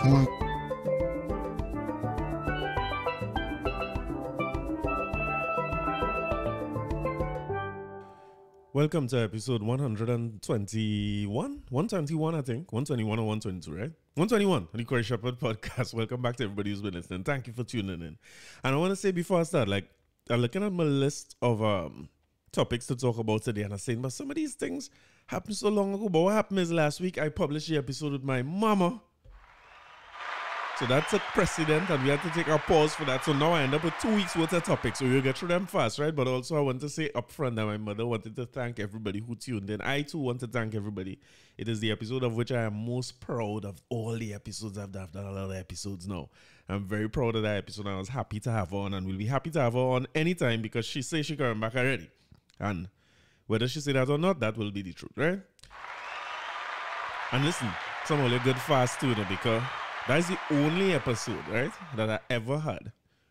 Welcome to episode 121? 121, I think. 121 or 122, right? 121 on the Corey Shepherd podcast. Welcome back to everybody who's been listening. Thank you for tuning in. And I want to say before I start, I'm looking at my list of topics to talk about today, and I'm saying, but some of these things happened so long ago. But what happened is last week I published the episode with my mama. So that took precedent, and we had to take a pause for that. So now I end up with 2 weeks worth of topics. So we'll get through them fast, right? But also I want to say upfront that my mother wanted to thank everybody who tuned in. I too want to thank everybody. It is the episode of which I am most proud of all the episodes. I've done a lot of episodes now. I'm very proud of that episode, and I was happy to have her on, and we'll be happy to have her on anytime because she says she coming back already. And whether she say that or not, that will be the truth, right? And listen, some only good fast too, because that is the only episode, right, that I ever had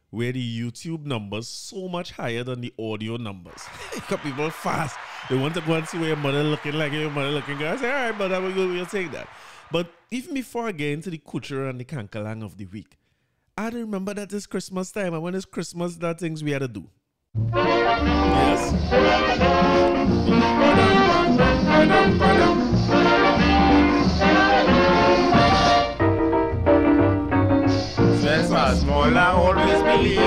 where the YouTube numbers so much higher than the audio numbers. Because people fast. They want to go and see where your mother looking like your mother looking good. I say, all right, but we'll take that. But even before I get into the culture and the kankalang of the week, I remember that it's Christmas time. And when it's Christmas, there are things we had to do. Yes. Christmas, small I always believe.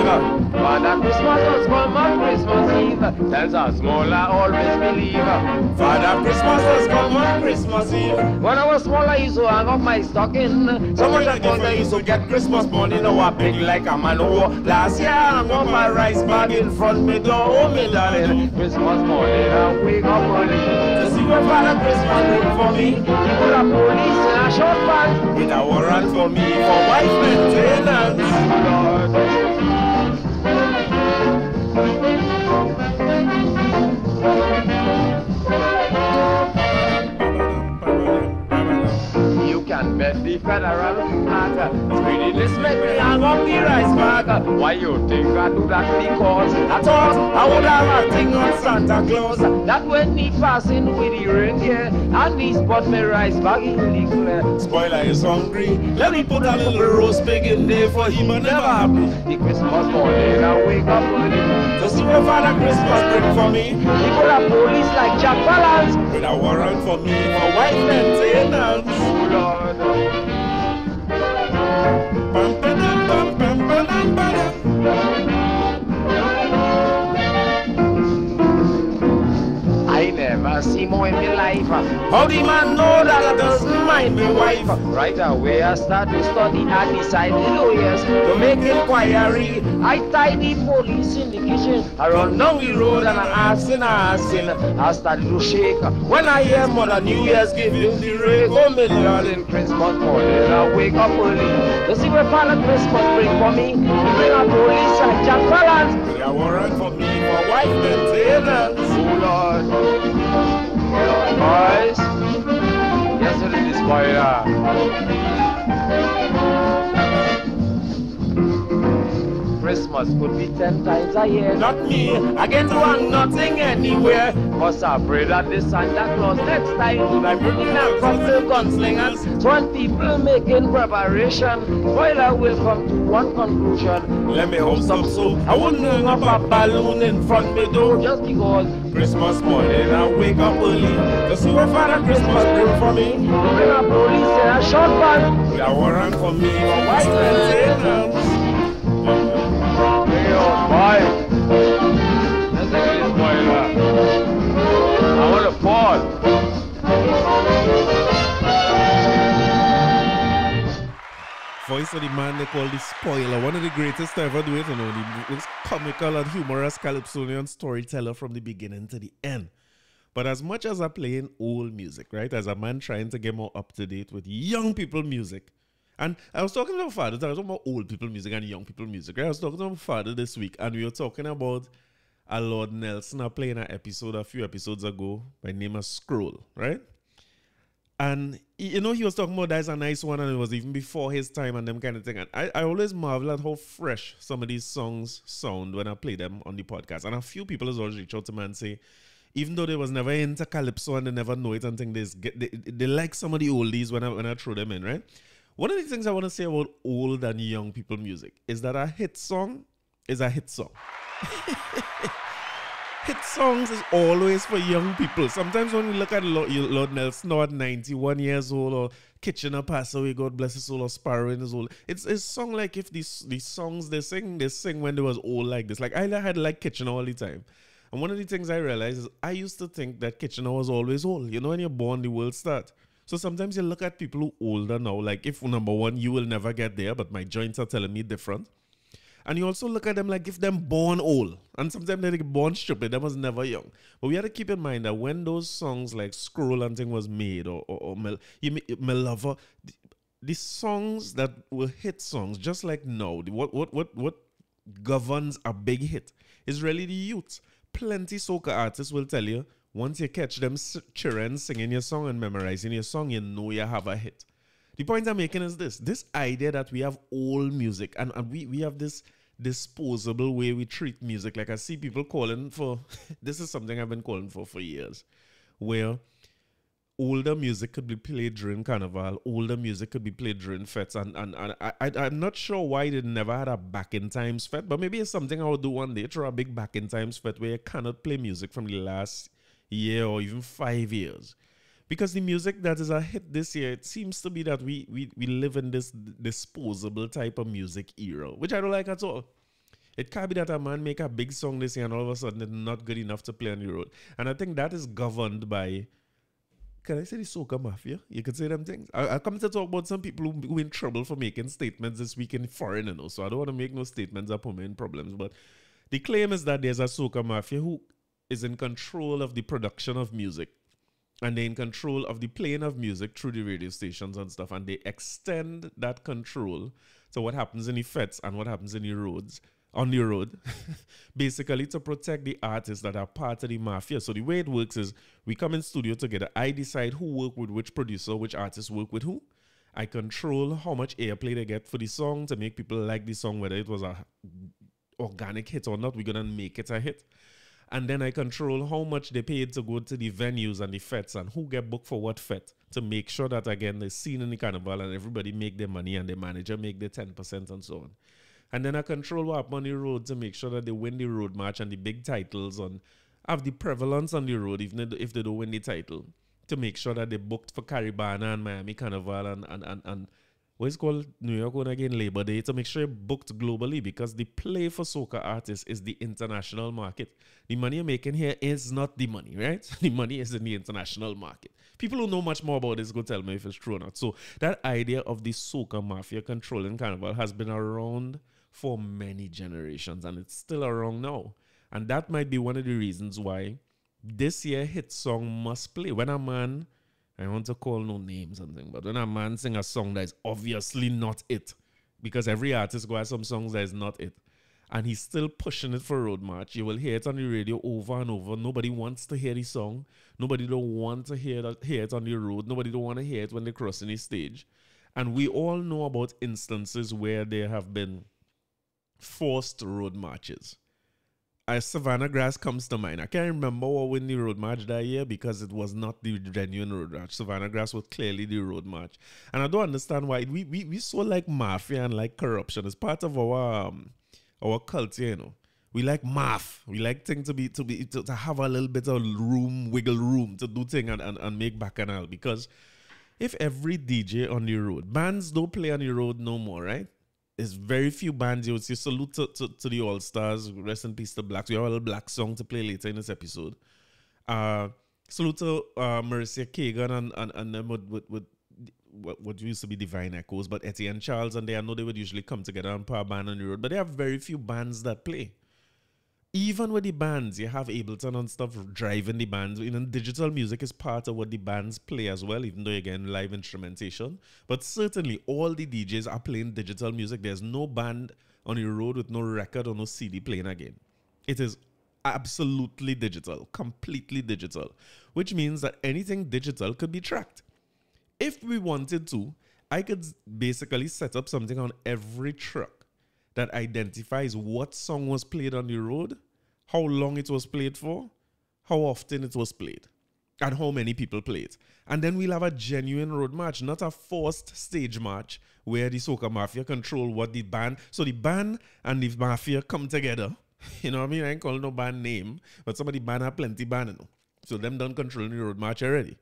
Father Christmas does come on Christmas Eve. Tells us small I always believe. Father Christmas does come on Christmas Eve. When I was small I used to hang up my stocking. So much I used to get Christmas money. Now I big like a man. Last year I hung up my rice bag in front me door. Oh me darling, Christmas morning I wake up early to see what Father Christmas bring for me. He put a police in a short pants with a warrant for me for wife maintenance. Lord. You can bet the federal flag. Greediness make me hang up the rice bag. Why you think I do that? Because I thought I would have a thing on Santa Claus. That when he passing with the reindeer and he spot me rice bag in the clear. Spoiler is hungry. Let me put a little roast pig in there for him, but never happen. The Christmas morning I wake up early to see what Father Christmas bring for me. He put a police like Chappelle with a warrant for me for wife maintenance. Oh Lord. I never see more in my life. How the man know that I doesn't mind my wife? Right away I start to study and decide lawyers to make inquiry. I tie the police in the kitchen. I run down the road and I asking. I start to shake when I hear Mother New Year's giving the rake. Oh my darling, Christmas morning I wake up early to see what Father Christmas bring for me. He bring a police and Jack Palance with a warrant for me for wife maintenance. Oh Lord. Boys, yes it is spoiler. Christmas could be 10 times a year. Not me, I get to hang nothing anywhere. Cause I pray that the Santa Claus next time I bring in a couple gunslingers. 20 people making preparation. Spoiler will come to one conclusion. Let me hope some soup. I wouldn't hang up a balloon in front me door. Just because Christmas morning I wake up early to see what Father Christmas bring for me. Bring a police in a short van with a warrant for me for white maintenance. Hey, oh, boy. Let's take this spoiler. I want to fall. Voice of the man they call the spoiler. One of the greatest to ever do it, the most comical and humorous calypsonian storyteller from the beginning to the end. But as much as I'm playing old music, right, as a man trying to get more up to date with young people music, and I was talking to my father, I was talking about old people music and young people music, right? I was talking to my father this week, and we were talking about a Lord Nelson playing an episode a few episodes ago by name of Scroll, right? And, he was talking about that's a nice one, and it was even before his time and them kind of thing. And I always marvel at how fresh some of these songs sound when I play them on the podcast. And a few people has always reached out to me and say, even though they was never into calypso and they never know it and think they like some of the oldies when I throw them in, right? One of the things I want to say about old and young people music is that a hit song is a hit song. Hit songs is always for young people. Sometimes when we look at Lord Nelson now at 91 years old, or Kitchener passed away, God bless his soul, or Sparrow in his old, it's a song like if these songs they sing when they was old like this. Like I had like Kitchener all the time. And one of the things I realized is I used to think that Kitchener was always old. You know, when you're born, the world starts. So sometimes you look at people who older now, like if number one, you will never get there, but my joints are telling me different. And you also look at them like if them born old. And sometimes they get born stupid, they was never young. But we had to keep in mind that when those songs like Scroll and thing was made, or My Lover, the songs that were hit songs, just like now, what governs a big hit is really the youth. Plenty soca artists will tell you, once you catch them cheering, singing your song and memorizing your song, you know you have a hit. The point I'm making is this idea that we have old music and we have this disposable way we treat music. Like I see people calling for, this is something I've been calling for years, where older music could be played during Carnival, older music could be played during fetes, and I'm not sure why they never had a Back in Times fete, but maybe it's something I will do one day, throw a big Back in Times fete where you cannot play music from the last year or even 5 years. Because the music that is a hit this year, it seems to be that we live in this disposable type of music era, which I don't like at all. It can't be that a man make a big song this year and all of a sudden it's not good enough to play on the road. And I think that is governed by, can I say the soca mafia? You could say them things. I come to talk about some people who in trouble for making statements this week in foreign, you know, so I don't want to make no statements that put me in problems. But the claim is that there's a soca mafia who is in control of the production of music. And they're in control of the playing of music through the radio stations and stuff. And they extend that control to what happens in the fetes and what happens in the roads, on the road, basically to protect the artists that are part of the mafia. So the way it works is we come in studio together. I decide who work with which producer, which artists work with who. I control how much airplay they get for the song to make people like the song, whether it was a organic hit or not. We're going to make it a hit. And then I control how much they paid to go to the venues and the fetes and who get booked for what fete to make sure that, again, they're seen in the carnival and everybody make their money and the manager make their 10% and so on. And then I control what happens on the road to make sure that they win the road match and the big titles and have the prevalence on the road, even if they don't win the title, to make sure that they booked for Caribana and Miami Carnival and what is called New York one again, Labor Day, to make sure you're booked globally, because the play for soca artists is the international market. The money you're making here is not the money, right? The money is in the international market. People who know much more about this go tell me if it's true or not. So that idea of the soca mafia controlling Carnival has been around for many generations, and it's still around now. And that might be one of the reasons why this year hit song must play. When a man, I want to call no names or something, but when a man sing a song that is obviously not it, because every artist go have some songs that is not it, and he's still pushing it for road march, you will hear it on the radio over and over. Nobody wants to hear the song. Nobody don't want to hear it on the road. Nobody don't want to hear it when they're crossing the stage. And we all know about instances where there have been forced road marches. Savannah Grass comes to mind. I can't remember what won the road march that year because it was not the genuine road march. Savannah Grass was clearly the road march. And I don't understand why. We so like mafia and like corruption. It's part of our culture, you know. We like math. We like things to have a little bit of wiggle room to do things and make bacchanal. Because if every DJ on the road, bands don't play on the road no more, right? There's very few bands. You would see salute to the All-Stars. Rest in peace to Blacks. We have a little Black song to play later in this episode. Salute to Marcia Kagan and them with what used to be Divine Echoes, but Etienne Charles, and I know they would usually come together and put a band on the road, but they have very few bands that play. Even with the bands, you have Ableton and stuff driving the bands. Even digital music is part of what the bands play as well, even though, again, live instrumentation. But certainly, all the DJs are playing digital music. There's no band on the road with no record or no CD playing again. It is absolutely digital, completely digital, which means that anything digital could be tracked. If we wanted to, I could basically set up something on every truck that identifies what song was played on the road, how long it was played for, how often it was played. and how many people play it. And then we'll have a genuine road march, not a forced stage march where the soca mafia control what the band. So the band and the mafia come together. You know what I mean? I ain't calling no band name, but somebody band have plenty band, you know. So them done controlling the road march already.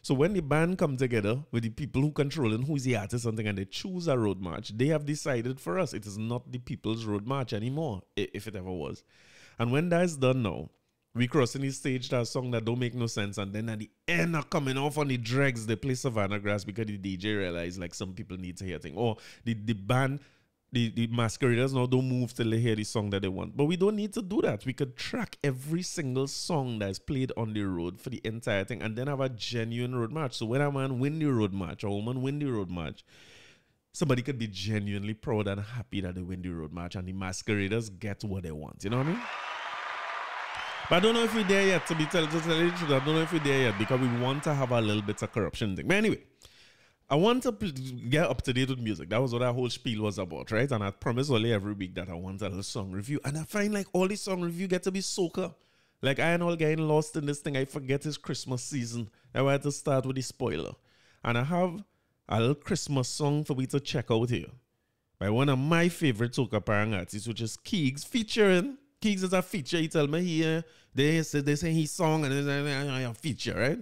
So when the band come together with the people who controlling who is the artist or something and they choose a road march, they have decided for us. It is not the people's road march anymore, if it ever was. And when that is done now, we crossing the stage to a song that don't make no sense, and then at the end of coming off on the dregs, they play Savannah Grass because the DJ realized like some people need to hear things. Or the band, the masqueraders now don't move till they hear the song that they want. But we don't need to do that. We could track every single song that is played on the road for the entire thing and then have a genuine road march. So when a man win the road march or a woman win the road march, somebody could be genuinely proud and happy that they win the road march and the masqueraders get what they want. You know what I mean? But I don't know if we're there yet, to tell you the truth. I don't know if we're there yet because we want to have a little bit of corruption thing. But anyway, I want to get up to date with music. That was what that whole spiel was about, right? And I promise only every week that I want a little song review. And I find like all these song review get to be soca. Like I and all getting lost in this thing. I forget it's Christmas season. I had to start with the spoiler. And I have a little Christmas song for we to check out here by one of my favorite soca parang artists, which is Kiegs featuring. Kiegs is a feature. He tell me here they say his song and it's a feature, right?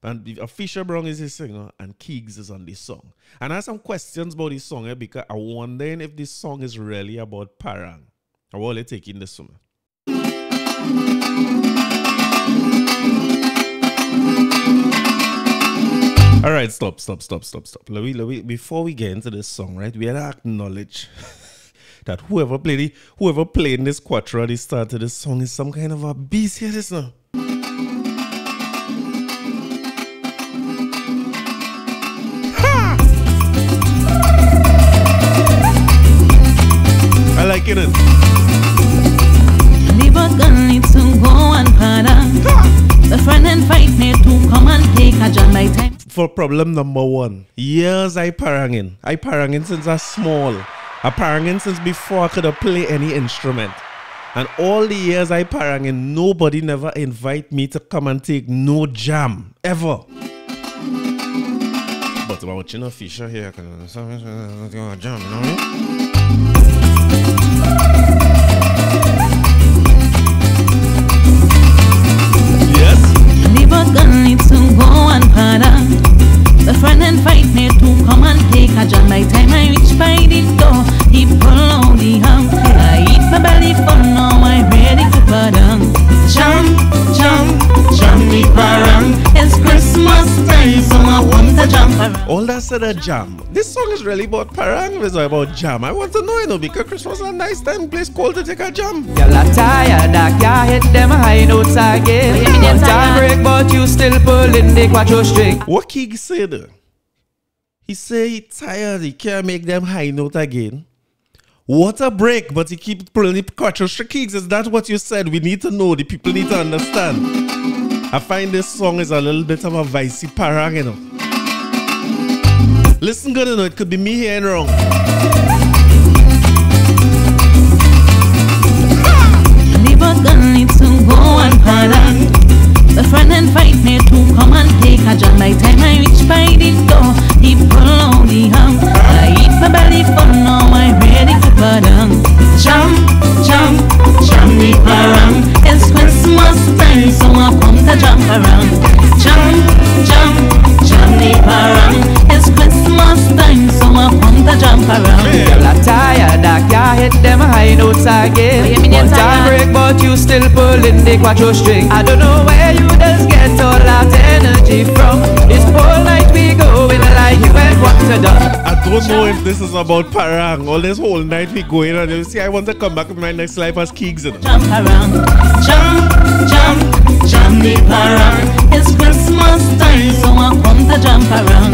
And Afeisha Brown is his singer and Kiegs is on this song. And I have some questions about this song because I wonder if this song is really about parang. I will take in this one. All right, stop. Before we get into this song, right, we had to acknowledge that whoever played in this quattro at the start of this song is some kind of a beast here, this now. I like it. Never gonna need to go and pardon. The friend and fight me to come and take a jam by time. For problem number one, years I parangin since I was small. I parangin since before I could have played any instrument. And all the years I parangin, nobody never invite me to come and take no jam, ever. But I'm watching Afeisha here, because I'm jam, you know what I mean? Yes? Never gonna need to go and pardon. The friend and fight me to come and take a jam. By time I reach by the door, he pull on the ham. I eat my belly full, now I'm ready to pardon. Jam, me parang. It's Christmas time, so I want to jump around. All that said a jam. This song is really about parang, it's about jam. I want to know, you know, because Christmas is a nice time, place called to take a jam. Y'all are tired, that ya hit them high notes again. One time break, but you still pulling the quattro string. What Kiegs said? He say he tired, he can't make them high note again. What a break, but he keep pulling the quattro string. Kiegs, is that what you said? We need to know, the people need to understand. I find this song is a little bit of a vicey parang, you know. Listen good, you know, it could be me hearing wrong. Never gonna need to go and pardon. The friend and fight me to come and take a jam. By time I reach by the door, he pull on the ham. I eat my belly full, now I'm ready to pardon. Jam, me parang. It's Christmas time, so I come to jump around. Jam, me parang. It's Christmas time, so I come to jump around. Y'all are tired, that ya hit them high notes again. One time break, but you still pulling the quattro string. I don't know where you just get all that energy from. This whole night we going like you ain't what to do. I don't know if this is about parang. All this whole night we going and you see I want to come back with my next life as Kiegs. Jump around, jam, me parang. It's Christmas time, so I come to jump around.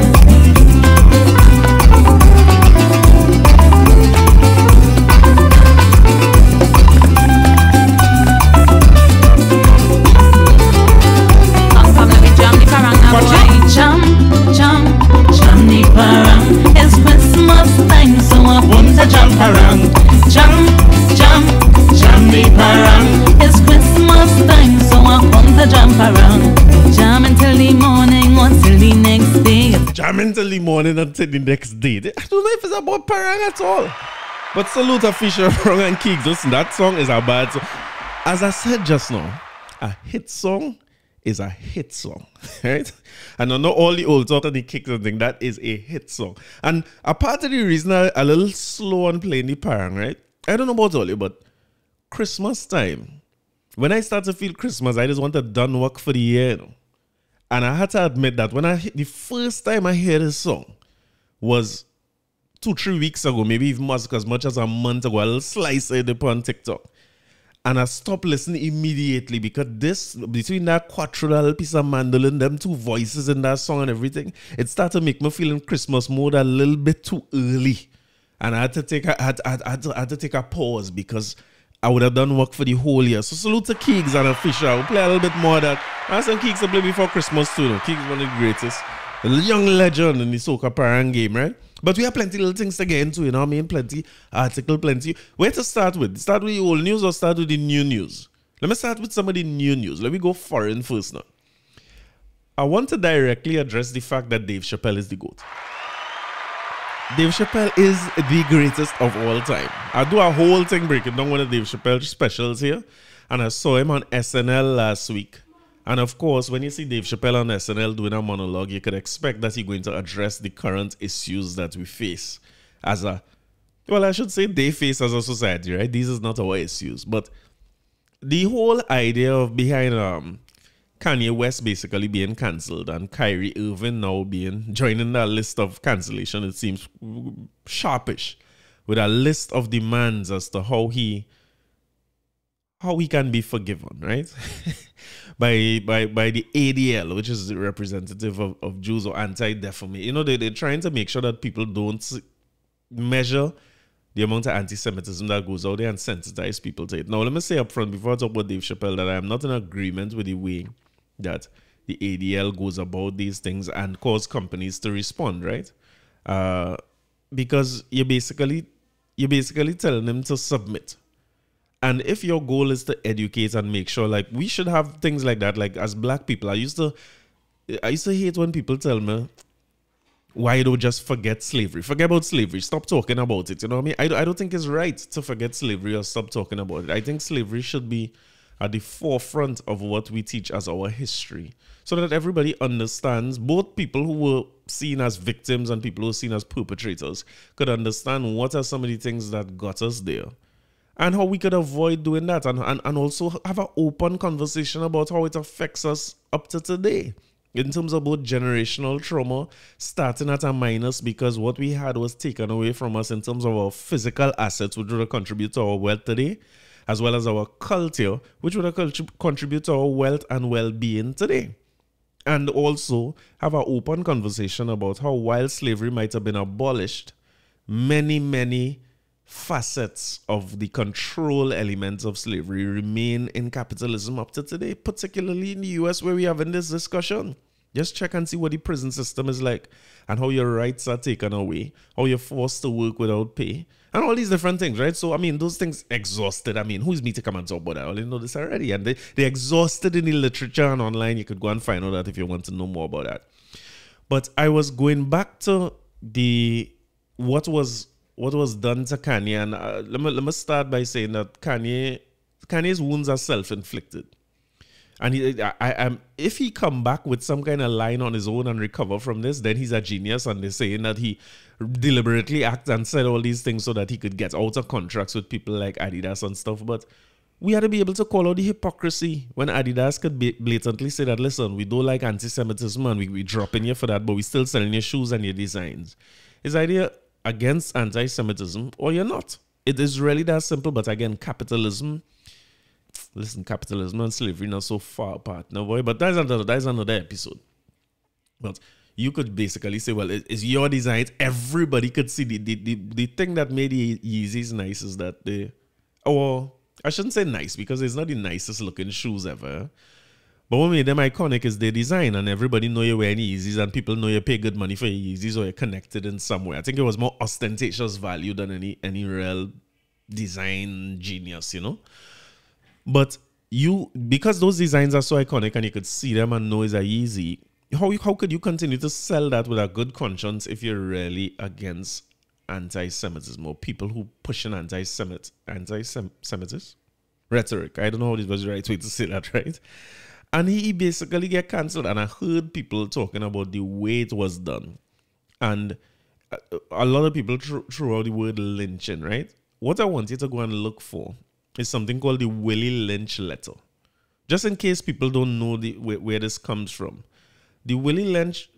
Jam, me parang. It's Christmas time, so I want to jump around. Jam, me parang. It's Christmas time, so I come to jump around. Jam until enjoyment till the morning until the next day. I don't know if it's about parang at all. But salute Afeisha Brown and Kiegs. Listen, that song is a bad song. As I said just now, a hit song is a hit song, right? And I know all the old talk and the kicks and thing, that is a hit song. And a part of the reason I'm a little slow on playing the parang, right? I don't know about all you, but Christmas time, when I start to feel Christmas, I just want to done work for the year, you know? And I had to admit that when the first time I heard this song was 2-3 weeks ago, maybe even as much as a month ago, a little slice of it on TikTok. And I stopped listening immediately because this, between that quadrillion piece of mandolin, them two voices in that song and everything, it started to make me feel in Christmas mode a little bit too early. And I had to take a pause because I would have done work for the whole year. So salute to Kiegs and Afeisha. We'll play a little bit more of that. I said Kiegs to play before Christmas too. Kiegs one of the greatest. A young legend in the soca parang game, right? But we have plenty little things to get into, you know what I mean? Plenty article, plenty. Where to start with? Start with the old news or start with the new news? Let me start with some of the new news. Let me go foreign first now. I want to directly address the fact that Dave Chappelle is the GOAT. Dave Chappelle is the greatest of all time. I do a whole thing breaking down one of Dave Chappelle specials here. And I saw him on SNL last week. And of course, when you see Dave Chappelle on SNL doing a monologue, you could expect that he's going to address the current issues that we face as a, well, I should say they face as a society, right? These is not our issues. But the whole idea of behind Kanye West basically being cancelled and Kyrie Irving now joining that list of cancellation, it seems sharpish, with a list of demands as to how he can be forgiven, right? by the ADL, which is the representative of Jews or anti-defamation. You know, they're trying to make sure that people don't measure the amount of anti-Semitism that goes out there and sensitize people to it. Now, let me say up front, before I talk about Dave Chappelle, that I am not in agreement with the way that the ADL goes about these things and cause companies to respond, right? Because you're basically telling them to submit. And if your goal is to educate and make sure, like, we should have things like that, like, as black people, I used to hate when people tell me, why you don't just forget slavery? Forget about slavery. Stop talking about it. You know what I mean? I don't think it's right to forget slavery or stop talking about it. I think slavery should be at the forefront of what we teach as our history, so that everybody understands, both people who were seen as victims and people who were seen as perpetrators could understand what are some of the things that got us there. And how we could avoid doing that, and also have an open conversation about how it affects us up to today in terms of both generational trauma, starting at a minus because what we had was taken away from us in terms of our physical assets, which would contribute to our wealth today, as well as our culture, which would contribute to our wealth and well-being today. And also have an open conversation about how while slavery might have been abolished, many facets of the control elements of slavery remain in capitalism up to today, particularly in the US where we are having this discussion. Just check and see what the prison system is like and how your rights are taken away, how you're forced to work without pay, and all these different things, right? So, I mean, those things exhausted. I mean, who's me to come and talk about that? I already know this already. And they're exhausted in the literature and online. You could go and find out that if you want to know more about that. But I was going back to what was done to Kanye, and let me start by saying that Kanye's wounds are self-inflicted, and if he come back with some kind of line on his own and recover from this, then he's a genius. And they're saying that he deliberately acted and said all these things so that he could get out of contracts with people like Adidas and stuff. But we had to be able to call out the hypocrisy when Adidas could blatantly say that, listen, we don't like anti-Semitism and we dropping you for that, but we still selling your shoes and your designs. His idea against anti-Semitism, or you're not. It is really that simple. But again, capitalism and slavery not so far apart now, boy. But that's another episode. But you could basically say, well, it's your designs. Everybody could see the thing that made the Yeezys nice is that I shouldn't say nice because it's not the nicest looking shoes ever. But what made them iconic is their design, and everybody know you're wearing Yeezys, and people know you pay good money for your Yeezys, or you're connected in some way. I think it was more ostentatious value than any real design genius, you know. But because those designs are so iconic and you could see them and know it's a Yeezy, how could you continue to sell that with a good conscience if you're really against anti-Semitism or people who push an anti-Semitism rhetoric? I don't know what was the right way to say that, right? And he basically get cancelled. And I heard people talking about the way it was done. And a lot of people threw out the word lynching, right? What I want you to go and look for is something called the Willie Lynch letter. Just in case people don't know where this comes from. The Willie Lynch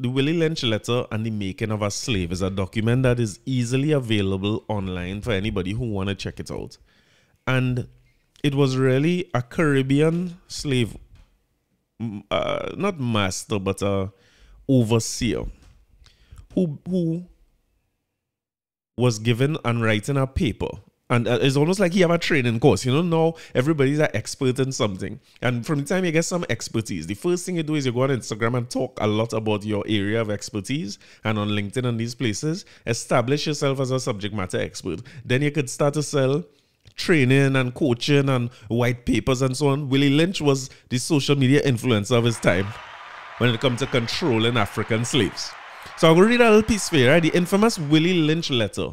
letter and the making of a slave is a document that is easily available online for anybody who want to check it out. And it was really a Caribbean slave, not master, but a overseer who was given and writing a paper. And it's almost like he have a training course. Now everybody's an expert in something. And from the time you get some expertise, the first thing you do is you go on Instagram and talk a lot about your area of expertise. And on LinkedIn and these places, establish yourself as a subject matter expert. Then you could start to sell training and coaching and white papers and so on. Willie Lynch was the social media influencer of his time when it comes to controlling African slaves. So I'm going to read a little piece for you, right? The infamous Willie Lynch letter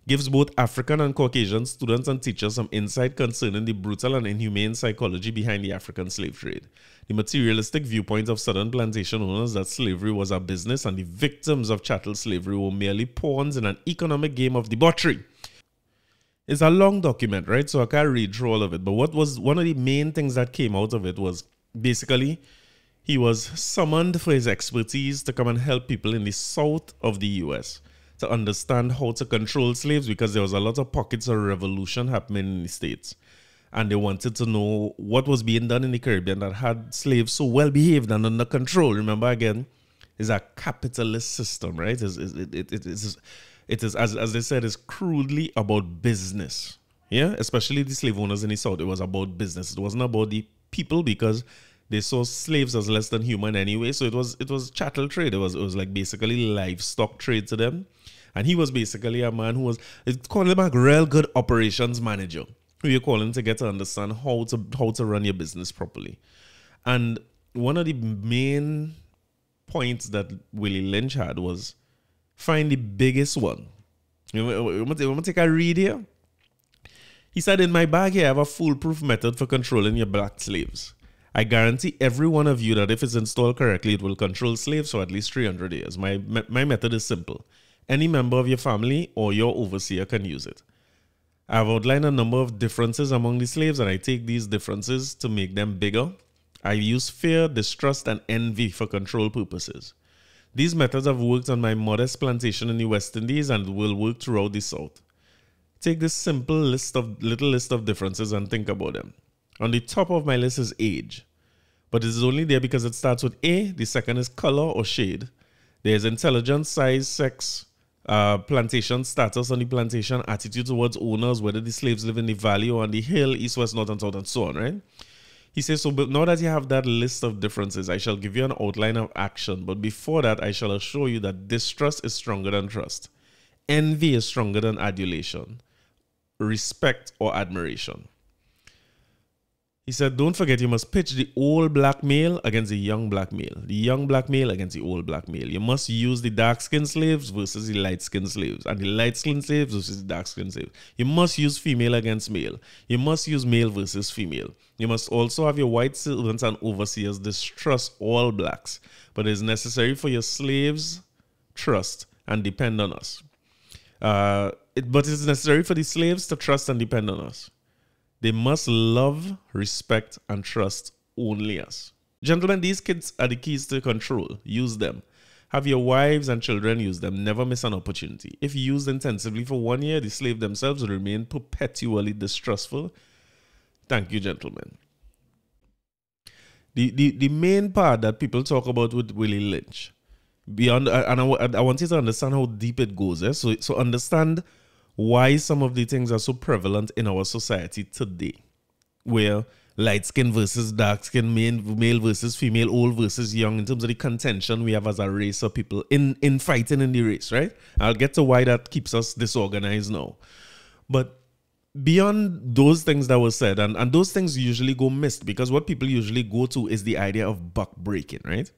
gives both African and Caucasian students and teachers some insight concerning the brutal and inhumane psychology behind the African slave trade. The materialistic viewpoint of Southern plantation owners that slavery was a business and the victims of chattel slavery were merely pawns in an economic game of debauchery. It's a long document, right? So I can't read through all of it. But what was one of the main things that came out of it was basically he was summoned for his expertise to come and help people in the south of the U.S. to understand how to control slaves, because there was a lot of pockets of revolution happening in the States. And they wanted to know what was being done in the Caribbean that had slaves so well behaved and under control. Remember, again, it's a capitalist system, right? It is, as they said, is crudely about business. Yeah, especially the slave owners in the South. It was about business. It wasn't about the people, because they saw slaves as less than human anyway. So it was chattel trade. It was like basically livestock trade to them. And he was basically a man who was, it's called him a real good operations manager, who you're calling to get to understand how to run your business properly. And one of the main points that Willie Lynch had was find the biggest one. You want to take a read here? He said, in my bag here, I have a foolproof method for controlling your black slaves. I guarantee every one of you that if it's installed correctly, it will control slaves for at least 300 years. My method is simple. Any member of your family or your overseer can use it. I have outlined a number of differences among the slaves, and I take these differences to make them bigger. I use fear, distrust, and envy for control purposes. These methods have worked on my modest plantation in the West Indies and will work throughout the South. Take this simple little list of differences and think about them. On the top of my list is age, but it is only there because it starts with A. The second is color or shade. There is intelligence, size, sex, plantation status on the plantation, attitude towards owners, whether the slaves live in the valley or on the hill, east, west, north, and south, and so on, right? He says, so but now that you have that list of differences, I shall give you an outline of action. But before that, I shall assure you that distrust is stronger than trust. Envy is stronger than adulation, respect or admiration. He said, don't forget, you must pitch the old black male against the young black male. The young black male against the old black male. You must use the dark-skinned slaves versus the light-skinned slaves. And the light-skinned slaves versus the dark-skinned slaves. You must use female against male. You must use male versus female. You must also have your white servants and overseers distrust all blacks. But it is necessary for your slaves trust and depend on us. But it is necessary for the slaves to trust and depend on us. They must love, respect, and trust only us. Gentlemen, these kids are the keys to control. Use them. Have your wives and children use them. Never miss an opportunity. If used intensively for 1 year, the slave themselves will remain perpetually distrustful. Thank you, gentlemen. The main part that people talk about with Willie Lynch, beyond, and I want you to understand how deep it goes. So understand why some of the things are so prevalent in our society today, where light skin versus dark skin, male versus female, old versus young, in terms of the contention we have as a race of people in fighting in the race, right? I'll get to why that keeps us disorganized now. But beyond those things that were said, and those things usually go missed, because what people usually go to is the idea of buck breaking, right?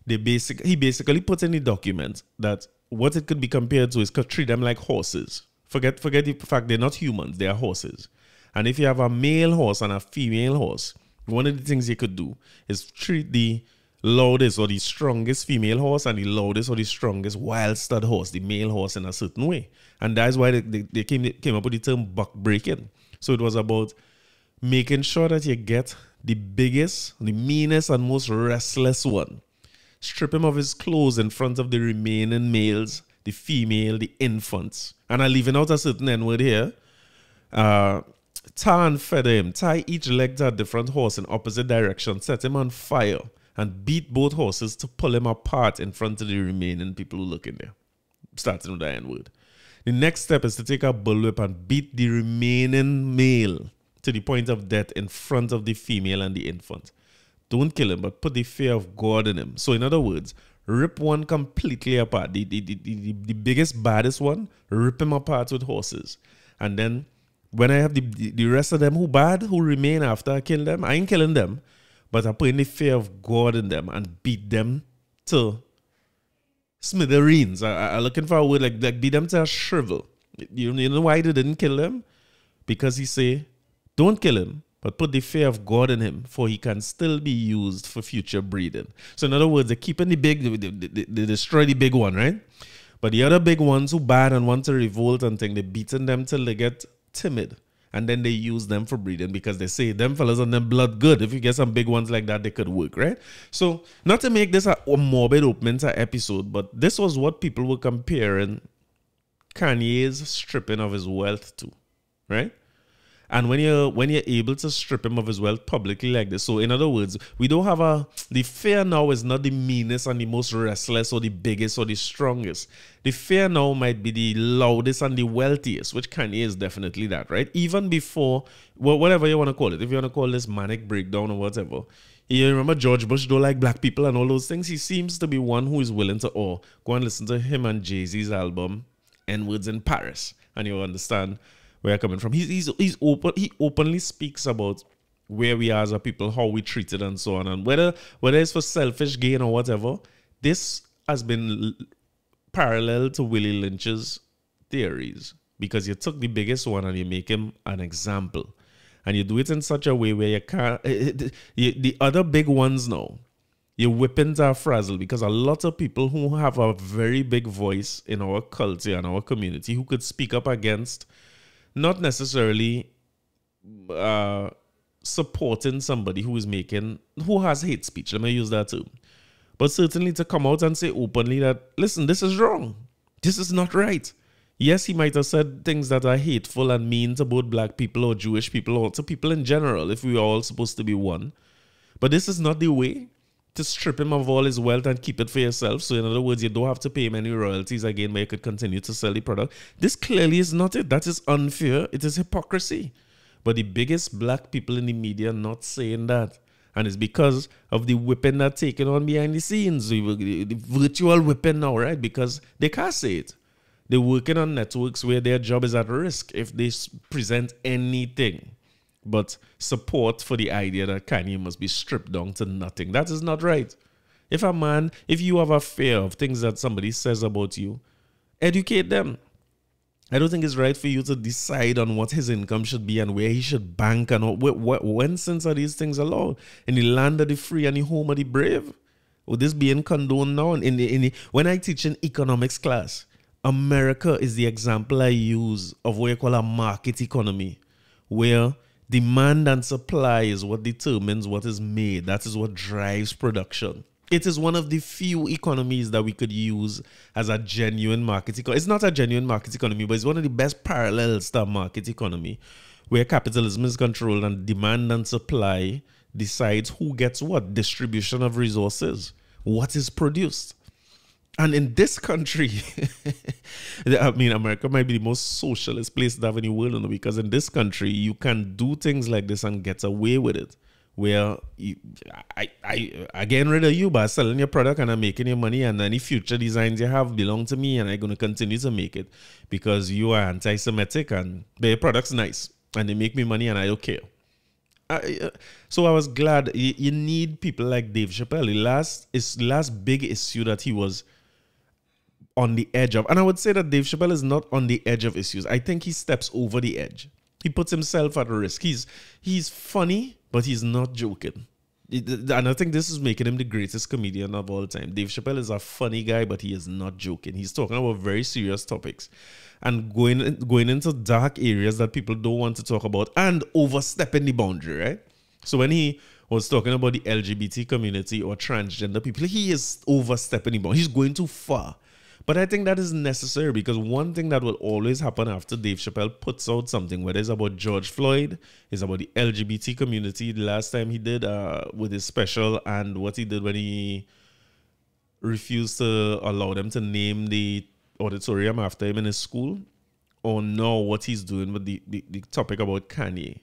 he basically put in the document that what it could be compared to is treat them like horses. Forget the fact they're not humans, they are horses. And if you have a male horse and a female horse, one of the things you could do is treat the loudest or the strongest female horse and the loudest or the strongest wild stud horse, the male horse, in a certain way. And that's why they came up with the term buck breaking. So it was about making sure that you get the biggest, the meanest, and most restless one. Strip him of his clothes in front of the remaining males, the female, the infants. And I'm leaving out a certain N-word here. Tar and feather him. Tie each leg to a different horse in opposite direction. Set him on fire. And beat both horses to pull him apart in front of the remaining people who look in there. Starting with the N-word. The next step is to take a bullwhip and beat the remaining male to the point of death in front of the female and the infant. Don't kill him, but put the fear of God in him. So in other words, rip one completely apart. The biggest, baddest one, rip him apart with horses. And then when I have the rest of them who remain after I kill them, I ain't killing them, but I put in the fear of God in them and beat them to smithereens. I'm looking for a word like beat them to a shrivel. You know why they didn't kill them? Because he say, don't kill him, but put the fear of God in him, for he can still be used for future breeding. So in other words, they're keeping the big, they destroy the big one, right? But the other big ones who bad and want to revolt and thing, they're beating them till they get timid. And then they use them for breeding because they say them fellas and them blood good. If you get some big ones like that, they could work, right? So not to make this a morbid opening to episode, but this was what people were comparing Kanye's stripping of his wealth to, right? And when you're able to strip him of his wealth publicly like this, so in other words, we don't have the fear now is not the meanest and the most restless or the biggest or the strongest. The fear now might be the loudest and the wealthiest, which Kanye is definitely that, right? Even before, well, whatever you want to call it, if you want to call this manic breakdown or whatever. You remember George Bush don't like black people and all those things? He seems to be one who is willing to, go and listen to him and Jay-Z's album, N-Words in Paris, and you'll understand where I'm coming from. He's open. He openly speaks about where we are as a people, how we treat it, and so on. And whether it's for selfish gain or whatever, this has been parallel to Willie Lynch's theories, because you took the biggest one and you make him an example, and you do it in such a way where you can't. The other big ones now, your weapons are frazzled, because a lot of people who have a very big voice in our culture and our community who could speak up against. Not necessarily supporting somebody who has hate speech. Let me use that term. But certainly to come out and say openly that, listen, this is wrong. This is not right. Yes, he might have said things that are hateful and mean to both black people or Jewish people or to people in general, if we are all supposed to be one. But this is not the way to strip him of all his wealth and keep it for yourself. So in other words, you don't have to pay him any royalties again, but you could continue to sell the product. This clearly is not it. That is unfair. It is hypocrisy. But the biggest black people in the media are not saying that. And it's because of the whipping that's taken on behind the scenes. The virtual whipping now, right? Because they can't say it. They're working on networks where their job is at risk if they present anything but support for the idea that Kanye must be stripped down to nothing. That is not right. If you have a fear of things that somebody says about you, educate them. I don't think it's right for you to decide on what his income should be and where he should bank and when since are these things allowed? In the land of the free and the home of the brave? Would this being condoned now? When I teach in economics class, America is the example I use of what you call a market economy, where demand and supply is what determines what is made. That is what drives production. It is one of the few economies that we could use as a genuine market economy. It's not a genuine market economy, but it's one of the best parallels to a market economy, where capitalism is controlled and demand and supply decides who gets what, distribution of resources, what is produced. And in this country, I mean, America might be the most socialist place to have in the world, because in this country, you can do things like this and get away with it. Where I getting rid of you by selling your product and I'm making your money, and any future designs you have belong to me, and I'm going to continue to make it because you are anti-Semitic and their product's nice and they make me money and I don't care. So I was glad. You need people like Dave Chappelle. The last big issue that he was on the edge of, and I would say that Dave Chappelle is not on the edge of issues. I think he steps over the edge. He puts himself at risk. He's funny, but he's not joking. And I think this is making him the greatest comedian of all time. Dave Chappelle is a funny guy, but he is not joking. He's talking about very serious topics and going into dark areas that people don't want to talk about and overstepping the boundary, right? So when he was talking about the LGBT community or transgender people, he is overstepping the boundary. He's going too far. But I think that is necessary because one thing that will always happen after Dave Chappelle puts out something, whether it's about George Floyd, it's about the LGBT community, the last time he did with his special, and what he did when he refused to allow them to name the auditorium after him in his school, or now what he's doing with the topic about Kanye.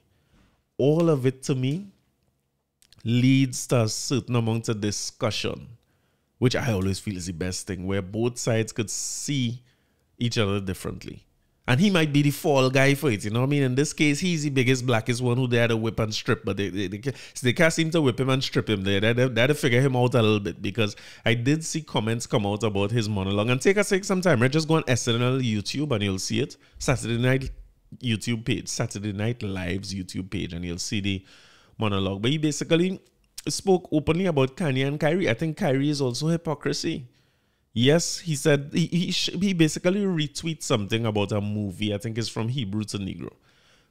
All of it, to me, leads to a certain amount of discussion, which I always feel is the best thing, where both sides could see each other differently. And he might be the fall guy for it, you know what I mean? In this case, he's the biggest, blackest one who they had to whip and strip, but they can't seem to whip him and strip him. They had to figure him out a little bit, because I did see comments come out about his monologue. And take some time, right? Just go on SNL YouTube and you'll see it. Saturday Night YouTube page, Saturday Night Live's YouTube page, and you'll see the monologue. But he basically spoke openly about Kanye and Kyrie. I think Kyrie is also hypocrisy. Yes, he said he basically retweets something about a movie. I think it's from Hebrew to Negro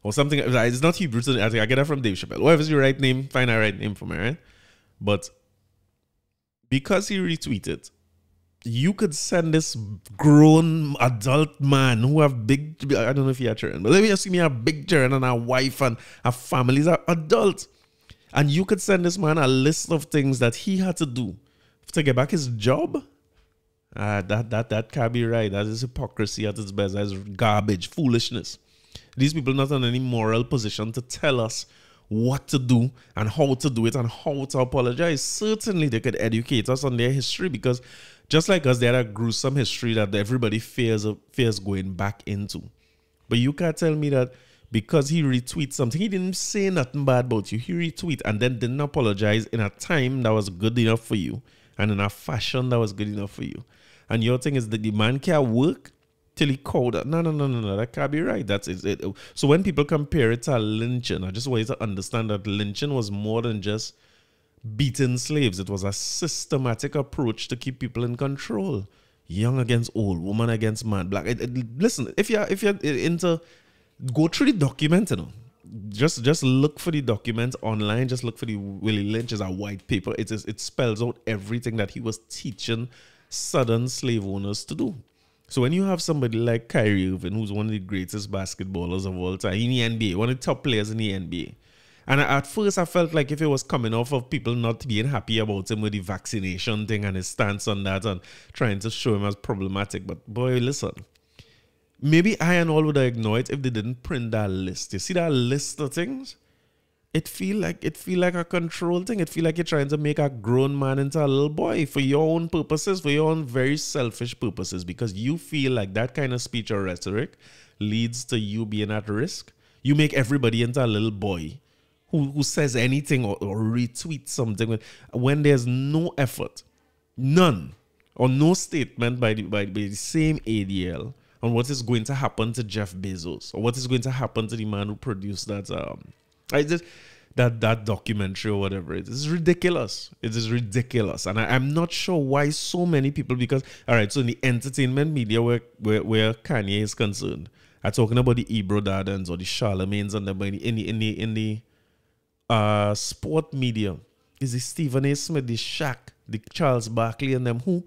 or something. It's not Hebrew to, I think I get that from Dave Chappelle. Whatever's your right name, find a right name for me, right? But because he retweeted, you could send this grown adult man who have big, I don't know if he had children, but let me assume he have big children and a wife and a family. He's an adult. And you could send this man a list of things that he had to do to get back his job. That can't be right. That is hypocrisy at its best. That is garbage, foolishness. These people not in any moral position to tell us what to do and how to do it and how to apologize. Certainly they could educate us on their history, because just like us, they had a gruesome history that everybody fears going back into. But you can't tell me that because he retweets something, he didn't say nothing bad about you. He retweeted and then didn't apologize in a time that was good enough for you and in a fashion that was good enough for you. And your thing is that the man can't work till he called it. No. That can't be right. That's it. So when people compare it to a lynching, I just want you to understand that lynching was more than just beating slaves. It was a systematic approach to keep people in control. Young against old, woman against man, black. Listen, if you're into, go through the document, you know. Just look for the document online. Just look for the Willie Lynch as a white paper. It spells out everything that he was teaching Southern slave owners to do. So when you have somebody like Kyrie Irving, who's one of the greatest basketballers of all time in the NBA, one of the top players in the NBA, and at first I felt like if it was coming off of people not being happy about him with the vaccination thing and his stance on that and trying to show him as problematic, but boy, listen. Maybe I and all would have ignored it if they didn't print that list. You see that list of things? It feel like a control thing. It feel like you're trying to make a grown man into a little boy for your own purposes, for your own very selfish purposes, because you feel like that kind of speech or rhetoric leads to you being at risk. You make everybody into a little boy who says anything or retweets something when there's no effort, none, or no statement by the same ADL on what is going to happen to Jeff Bezos or what is going to happen to the man who produced that that documentary or whatever. It is ridiculous. It is ridiculous. And I'm not sure why so many people, because, all right, so in the entertainment media where Kanye is concerned, I'm talking about the Ebro Dardens or the Charlemagnes and them, in the sport media, is the Stephen A. Smith, the Shaq, the Charles Barkley and them, who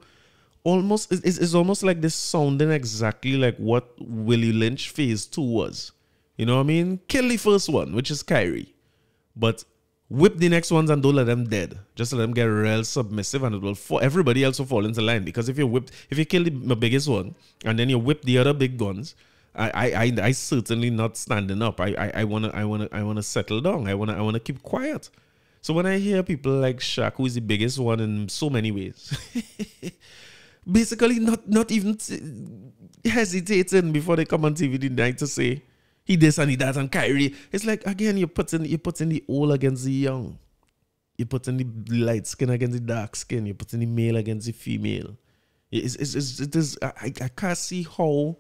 almost is almost like this sounding exactly like what Willie Lynch phase 2 was. You know what I mean? Kill the first one, which is Kyrie, but whip the next ones and don't let them dead. Just let them get real submissive, and it will everybody else will fall into line. Because if you kill the biggest one and then you whip the other big guns, I certainly not standing up. I wanna settle down. I wanna keep quiet. So when I hear people like Shaq, who is the biggest one in so many ways, basically not even hesitating before they come on TV tonight to say, He this and he that and Kyrie. It's like, again, you're putting the old against the young. You're putting the light skin against the dark skin. You're putting the male against the female. I can't see how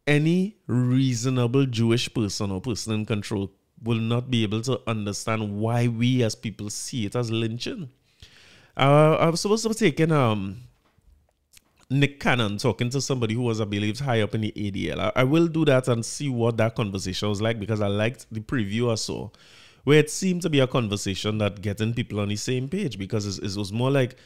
any reasonable Jewish person or person in control will not be able to understand why we as people see it as lynching. I was supposed to be taking Nick Cannon talking to somebody who was, I believe, high up in the ADL. I will do that and see what that conversation was like, because I liked the preview I saw, where it seemed to be a conversation that getting people on the same page, because it was more like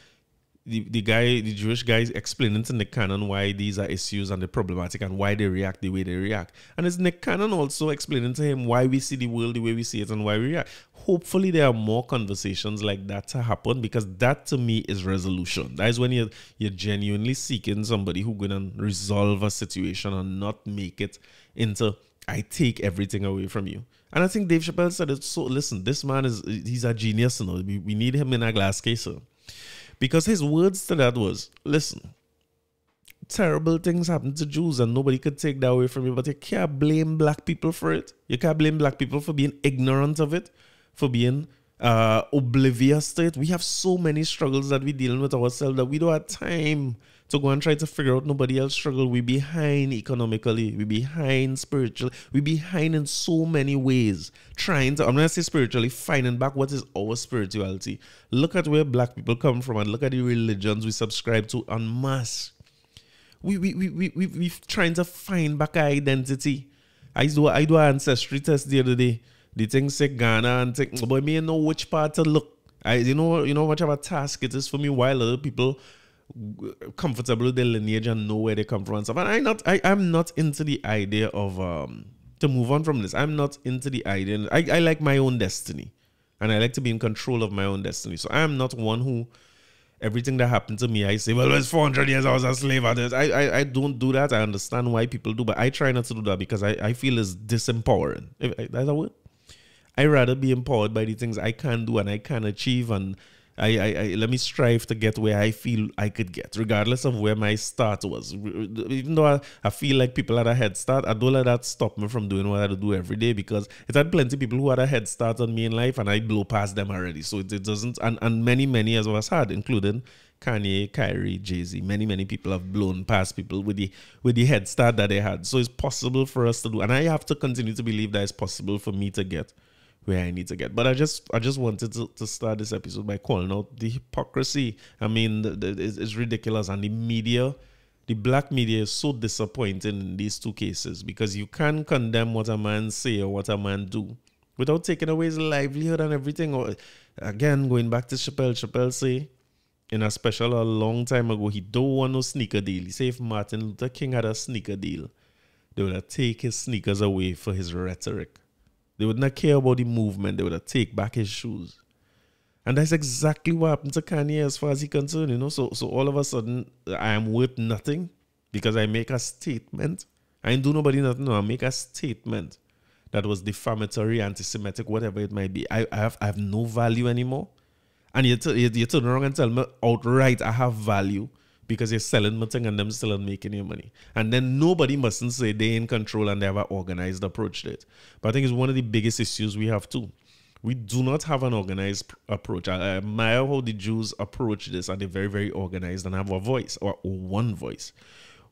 the Jewish guy explaining to Nick Cannon why these are issues and they're problematic and why they react the way they react. And it's Nick Cannon also explaining to him why we see the world the way we see it and why we react. Hopefully there are more conversations like that to happen, because that to me is resolution. That is when you're genuinely seeking somebody who's going to resolve a situation and not make it into, I take everything away from you. And I think Dave Chappelle said it. So listen, this man he's a genius. You know? We need him in a glass case. So. Because his words to that was, listen, terrible things happen to Jews and nobody could take that away from you, but you can't blame black people for it. You can't blame black people for being ignorant of it, for being oblivious to it. We have so many struggles that we're dealing with ourselves that we don't have time to go and try to figure out nobody else's struggle. We're behind economically. We're behind spiritually. We're behind in so many ways. I'm not going to say spiritually, finding back what is our spirituality. Look at where black people come from and look at the religions we subscribe to en masse. We're trying to find back our identity. I do an ancestry test the other day. The thing say Ghana and think, boy, me know which part to look. You know much of a task it is for me, while other people comfortable with their lineage and know where they come from and stuff. And I'm not into the idea of to move on from this. I'm not into the idea. I like my own destiny, and I like to be in control of my own destiny. So I am not one who everything that happened to me I say, well, it's 400 years I was a slave at this. I don't do that. I understand why people do, but I try not to do that because I feel it's disempowering. That's a word. I rather be empowered by the things I can do and I can achieve, and I let me strive to get where I feel I could get, regardless of where my start was. Even though I feel like people had a head start, I don't let that stop me from doing what I do every day, because it had plenty of people who had a head start on me in life and I blow past them already. So it doesn't, and many of us had, including Kanye, Kyrie, Jay-Z. Many people have blown past people with the head start that they had. So it's possible for us to do, and I have to continue to believe that it's possible for me to get where I need to get. But I just wanted to start this episode by calling out the hypocrisy. I mean, it's ridiculous. And the media, the black media, is so disappointing in these two cases, because you can't condemn what a man say or what a man do without taking away his livelihood and everything. Or again, going back to Chappelle say in a special a long time ago, he don't want no sneaker deal. He say if Martin Luther King had a sneaker deal, they would have take his sneakers away for his rhetoric. They would not care about the movement. They would have take back his shoes. And that's exactly what happened to Kanye as far as he's concerned, you know. So all of a sudden, I am worth nothing because I make a statement. I ain't do nobody nothing. No, I make a statement that was defamatory, anti-Semitic, whatever it might be. I have no value anymore. And you turn around and tell me outright I have value, because you're selling my thing and them still not making your money. And then nobody mustn't say they're in control and they have an organized approach to it. But I think it's one of the biggest issues we have too. We do not have an organized approach. I admire how the Jews approach this, and they're very, very organized and have a voice, or one voice.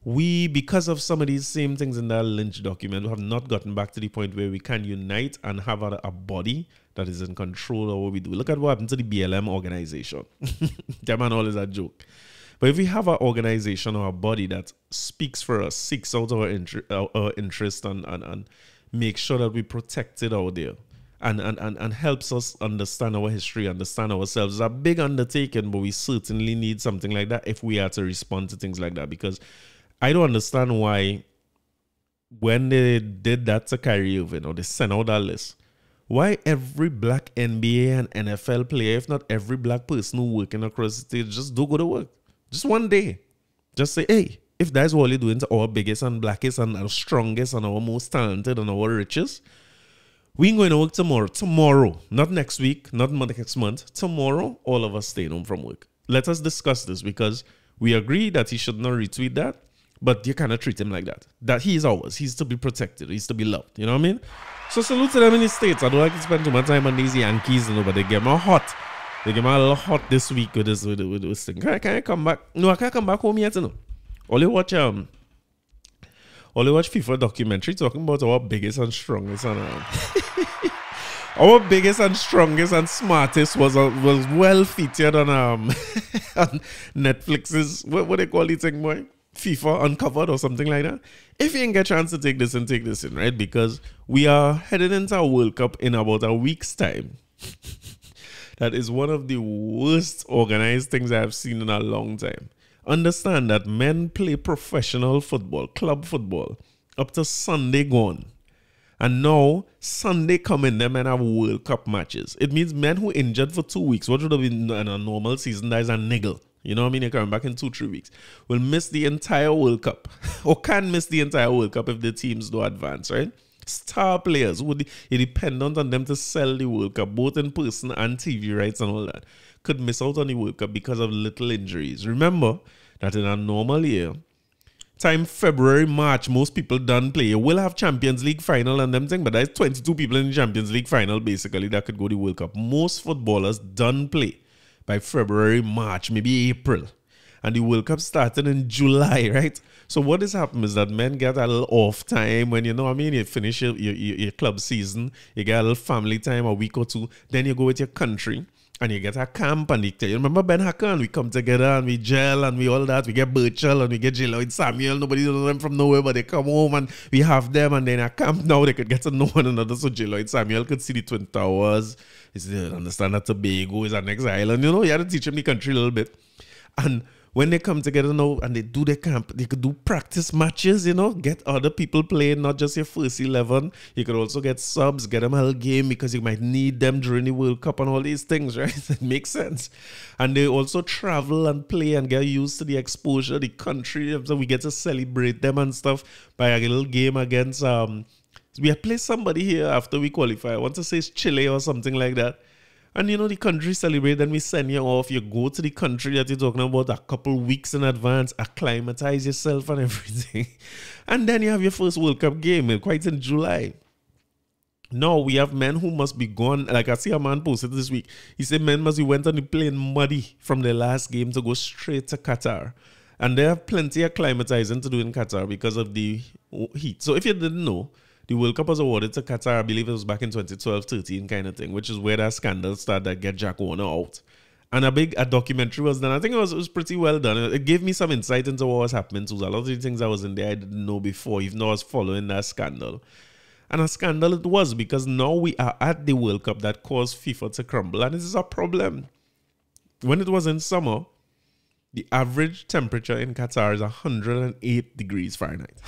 We, because of some of these same things in that Lynch document, have not gotten back to the point where we can unite and have a body that is in control of what we do. Look at what happened to the BLM organization. That man always a joke. But if we have an organization or a body that speaks for us, seeks out our interest and make sure that we protect it out there, and helps us understand our history, understand ourselves, it's a big undertaking, but we certainly need something like that if we are to respond to things like that. Because I don't understand why, when they did that to Kyrie Irving, or they sent out that list, why every black NBA and NFL player, if not every black person who working across the stage, just don't go to work. Just one day. Just say, hey, if that's what you're doing to our biggest and blackest and our strongest and our most talented and our richest, we're going to work tomorrow. Tomorrow. Not next week, not next month. Tomorrow, all of us stay home from work. Let us discuss this, because we agree that he should not retweet that. But you cannot treat him like that. That he is ours. He's to be protected. He's to be loved. You know what I mean? So salute to them in the States. I don't like to spend too much time on these Yankees, but they get more hot. They get more a little hot this week with this thing. Can I come back? No, I can't come back home yet, you know. Only watch FIFA documentary talking about our biggest and strongest and our biggest and strongest and smartest was well featured on on Netflix's what they call it thing, boy? FIFA Uncovered or something like that. If you ain't get a chance to take this in, right? Because we are headed into a World Cup in about a week's time. That is one of the worst organized things I've seen in a long time. Understand that men play professional football, club football, up to Sunday gone. And now, Sunday coming, them men have World Cup matches. It means men who injured for 2 weeks, what would have been in a normal season, that is a niggle. You know what I mean? They're coming back in 2-3 weeks. Will miss the entire World Cup. Or can miss the entire World Cup if the teams do advance, right? Star players, you're dependent on them to sell the World Cup, both in person and TV rights and all that, could miss out on the World Cup because of little injuries. Remember that in a normal year, time February, March, most people done play. You will have Champions League final and them thing, but there's 22 people in the Champions League final basically that could go to the World Cup. Most footballers done play by February, March, maybe April. And the World Cup started in July, right? So what has happened is that men get a little off time when, you know what I mean, you finish your club season, you get a little family time, a week or two, then you go with your country and you get a camp and you remember Ben Hacker and we come together and we gel and we all that, we get Burchell and we get J. Lloyd Samuel, nobody knows them from nowhere, but they come home and we have them and then a camp now they could get to know one another. So J. Lloyd Samuel could see the Twin Towers. He said, understand that Tobago is our next island. You know, you had to teach him the country a little bit. And when they come together now and they do their camp, they could do practice matches, you know, get other people playing, not just your first 11. You could also get subs, get them a whole game because you might need them during the World Cup and all these things, right? It makes sense. And they also travel and play and get used to the exposure, the country. So we get to celebrate them and stuff by a little game against... we play somebody here after we qualify. I want to say it's Chile or something like that. And you know, the country celebrate, then we send you off. You go to the country that you're talking about a couple weeks in advance, acclimatize yourself and everything. And then you have your first World Cup game, quite in July. Now, we have men who must be gone. Like I see a man posted this week. He said men must be went on the plane muddy from their last game to go straight to Qatar. And they have plenty of acclimatizing to do in Qatar because of the heat. So if you didn't know, the World Cup was awarded to Qatar, I believe it was back in 2012-13 kind of thing, which is where that scandal started that get Jack Warner out. And a documentary was done. I think it was pretty well done. It gave me some insight into what was happening too. A lot of the things that was in there I didn't know before, even though I was following that scandal. And a scandal it was because now we are at the World Cup that caused FIFA to crumble. And this is a problem. When it was in summer, the average temperature in Qatar is 108 degrees Fahrenheit.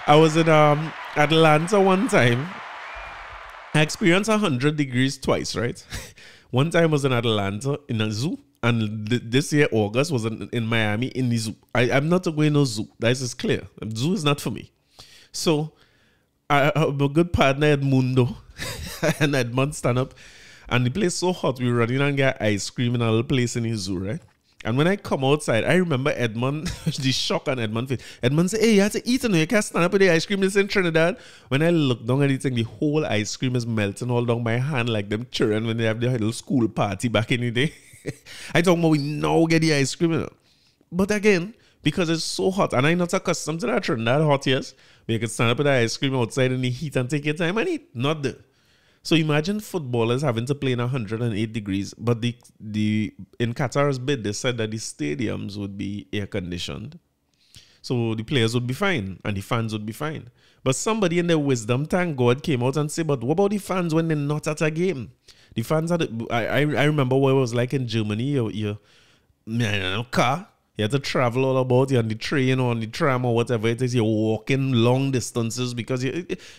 I was in Atlanta one time. I experienced 100 degrees twice, right? One time I was in Atlanta in a zoo. And this year, August, was in Miami in the zoo. I'm not going to no zoo. That is clear. The zoo is not for me. So, a good partner, Edmundo, and Edmund stand up. And the place so hot, we were running and get ice cream in a little place in the zoo, right? And when I come outside, I remember Edmund, the shock on Edmund's face. Edmund said, hey, you have to eat and you can't stand up with the ice cream. This in Trinidad. When I look down at it, the whole ice cream is melting all down my hand like them children when they have their little school party back in the day. I talk about we now get the ice cream. You know? But again, because it's so hot, and I'm not accustomed to that Trinidad hot, yes, but you can stand up with the ice cream outside in the heat and take your time and eat. Not there. So imagine footballers having to play in 108 degrees, but in Qatar's bid, they said that the stadiums would be air conditioned. So the players would be fine and the fans would be fine. But somebody in their wisdom, thank God, came out and said, but what about the fans when they're not at a game? The fans had, I remember what it was like in Germany, your car. You have to travel all about, you're on the train or on the tram or whatever it is. You're walking long distances because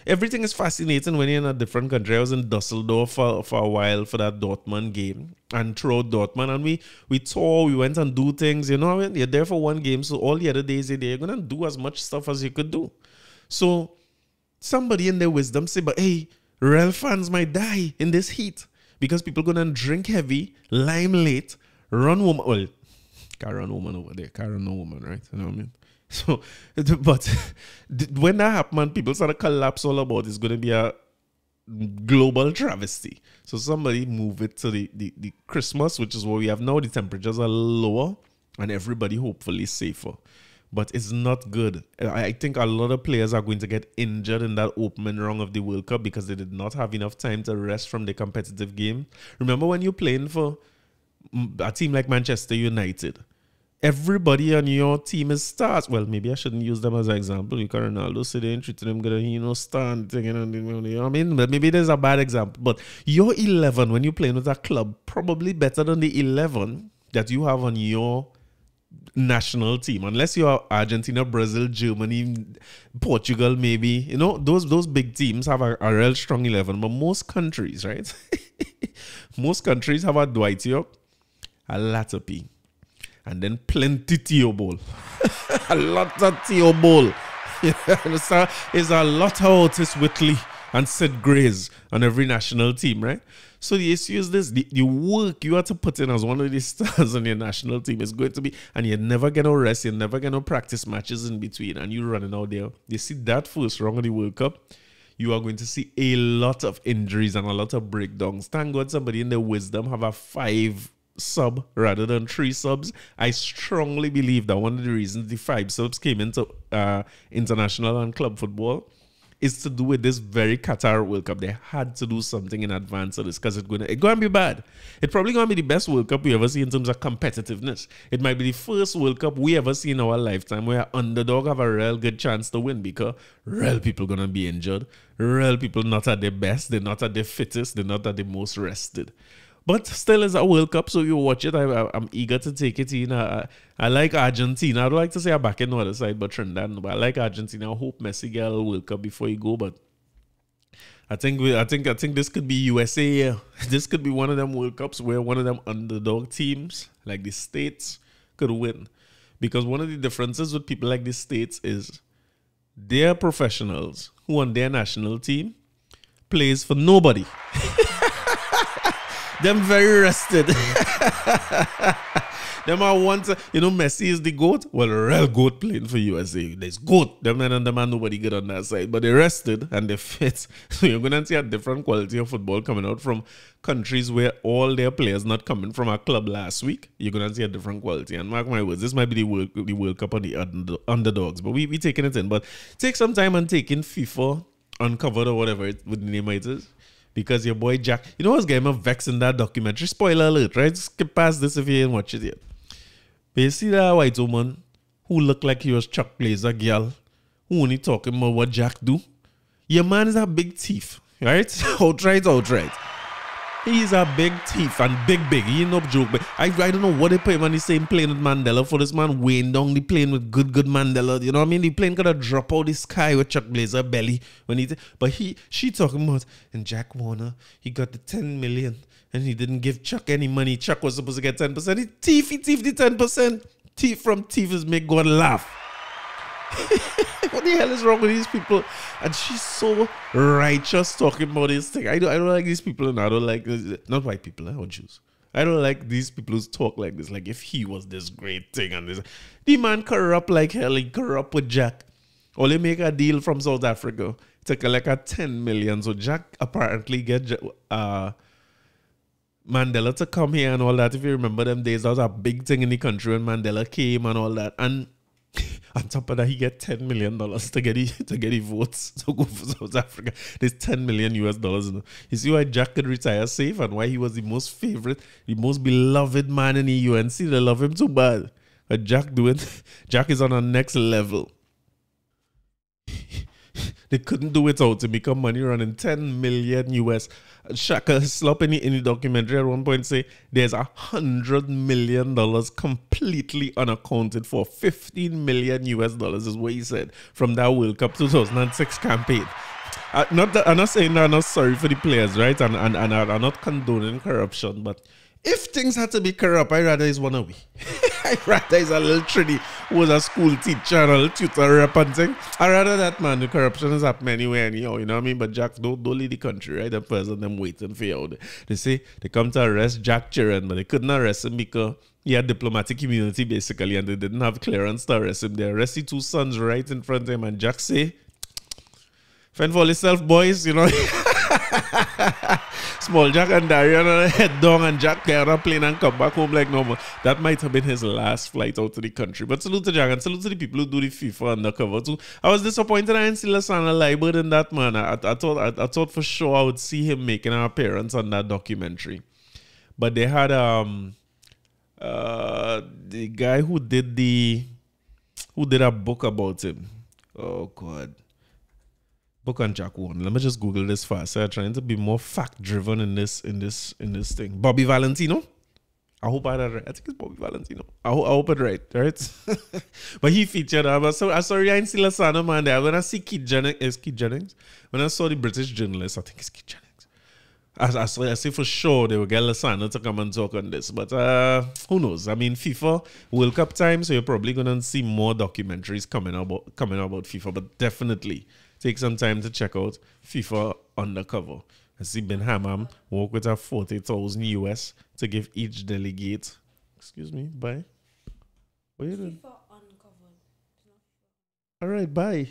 everything is fascinating when you're in a different country. I was in Dusseldorf for a while for that Dortmund game. And throughout Dortmund, and we toured, we went and do things. You know, you're there for one game, so all the other days you're going to do as much stuff as you could do. So somebody in their wisdom say, but hey, Real fans might die in this heat because people going to drink heavy, lime late, run home. Well, Carry no woman over there. Carry no woman, right? You know what I mean? So, but when that happens, people start to collapse all about it's going to be a global travesty. So somebody move it to the Christmas, which is what we have now. The temperatures are lower and everybody hopefully safer. But it's not good. I think a lot of players are going to get injured in that opening round of the World Cup because they did not have enough time to rest from the competitive game. Remember when you're playing for a team like Manchester United, everybody on your team is stars. Well, maybe I shouldn't use them as an example. You can Ronaldo say they treating them good, stand, you know what I mean? But maybe there's a bad example. But your 11, when you're playing with a club, probably better than the 11 that you have on your national team, unless you are Argentina, Brazil, Germany, Portugal, maybe. You know, those big teams have a real strong 11. But most countries, right? Most countries have a Dwight York, a Latapi, and then plenty Theo Ball. A lot of Theo Ball. It's a lot of Otis Whitley and Sid Grays on every national team, right? So the issue is this: the work you have to put in as one of the stars on your national team is going to be, and you're never going to rest, you're never going to practice matches in between, and you're running out there. You see that first round of the World Cup, you are going to see a lot of injuries and a lot of breakdowns. Thank God somebody in their wisdom have a 5 sub rather than 3 subs. I strongly believe that one of the reasons the 5 subs came into international and club football is to do with this very Qatar World Cup. They had to do something in advance of this because it's going to be bad. It's probably going to be the best World Cup we ever see in terms of competitiveness. It might be the first World Cup we ever see in our lifetime where underdog have a real good chance to win because real people going to be injured. Real people not at their best. They're not at their fittest. They're not at their most rested. But still, it's a World Cup, so you watch it. I'm eager to take it in. I like Argentina. I don't like to say I'm back in the other side, but Trinidad. But I like Argentina. I hope Messi get a World Cup before he go. But I think this could be USA. Yeah. This could be one of them World Cups where one of them underdog teams, like the States, could win. Because one of the differences with people like the States is they're professionals who on their national team plays for nobody. Them very rested. Them are once, Messi is the GOAT. Well, a real GOAT playing for USA. There's GOAT. Them and nobody good on that side. But they're rested and they're fit. So you're going to see a different quality of football coming out from countries where all their players not coming from a club last week. You're going to see a different quality. And mark my words, this might be the World Cup on the underdogs. But we taking it in. But take some time and taking FIFA Uncovered or whatever the name it is. Because your boy Jack, what's getting me vexed in that documentary? Spoiler alert, right? Skip past this if you ain't watch it yet. But you see that white woman who looked like he was Chuck Blazer girl, who only talking about what Jack do? Your man is a big thief, right? outright. He's a big thief and big. He ain't no joke. But I don't know what they put him on the same plane with Mandela for this man weighing down the plane with good Mandela. You know what I mean? The plane could have dropped out the sky with Chuck Blazer belly when she talking about, and Jack Warner, he got the 10 million and he didn't give Chuck any money. Chuck was supposed to get 10%. He thief the 10%. Thief from thievers make God laugh. What the hell is wrong with these people? And she's so righteous talking about this thing. I don't like these people, and I don't like not white people or Jews. I don't like these people who talk like this. Like if he was this great thing and this, the man corrupt like hell. He corrupt with Jack. Only make a deal from South Africa to collect a 10 million. So Jack apparently get Mandela to come here and all that. If you remember them days, that was a big thing in the country when Mandela came and all that. And on top of that, he get $10 million to get the votes to go for South Africa. There's $10 million US. You see why Jack could retire safe and why he was the most favorite, the most beloved man in the UNC. They love him too bad. But Jack is on a next level. They couldn't do it out to become money running 10 million US. Shaka Slop in the documentary at one point say there's $100 million completely unaccounted for. 15 million US dollars is what he said from that World Cup 2006 campaign. I'm not saying that I'm not sorry for the players, right? And I'm not condoning corruption, but if things had to be corrupt, I'd rather it's one of we. I'd rather it's a little trinity who was a school teacher and a tutor rep and thing. I rather that, man. The corruption is happening anywhere, anyhow, you know what I mean? But Jack, don't leave the country, right? The person them waiting for you. They say they come to arrest Jack Chiran, but they couldn't arrest him because he had diplomatic immunity, basically, and they didn't have clearance to arrest him. They arrested 2 sons right in front of him, and Jack say, fend for yourself, boys, you know. Small Jack and Darian head down, and Jack get on a plane and come back home like normal. That might have been his last flight out to the country. But salute to Jack and salute to the people who do the FIFA undercover too. I was disappointed I didn't see Lasana Liebert in that, man. I thought for sure I would see him making an appearance on that documentary. But they had the guy who did a book about him. Oh God. Book on Jack one. Let me just Google this fast. I'm trying to be more fact driven in this thing. Bobby Valentino. I hope I right. I think it's Bobby Valentino. I hope it's right? But he featured. I saw Ryan Silasana, man. There. When I see Keith Jennings. When I saw the British journalist, I think it's Keith Jennings. I say for sure they will get Lasana to come and talk on this. But who knows? I mean, FIFA World Cup time, so you're probably gonna see more documentaries coming about FIFA. But definitely take some time to check out FIFA Undercover. I see Ben Hammam work with a 40,000 US to give each delegate. Excuse me, bye. What are you doing? FIFA Uncovered. All right, bye.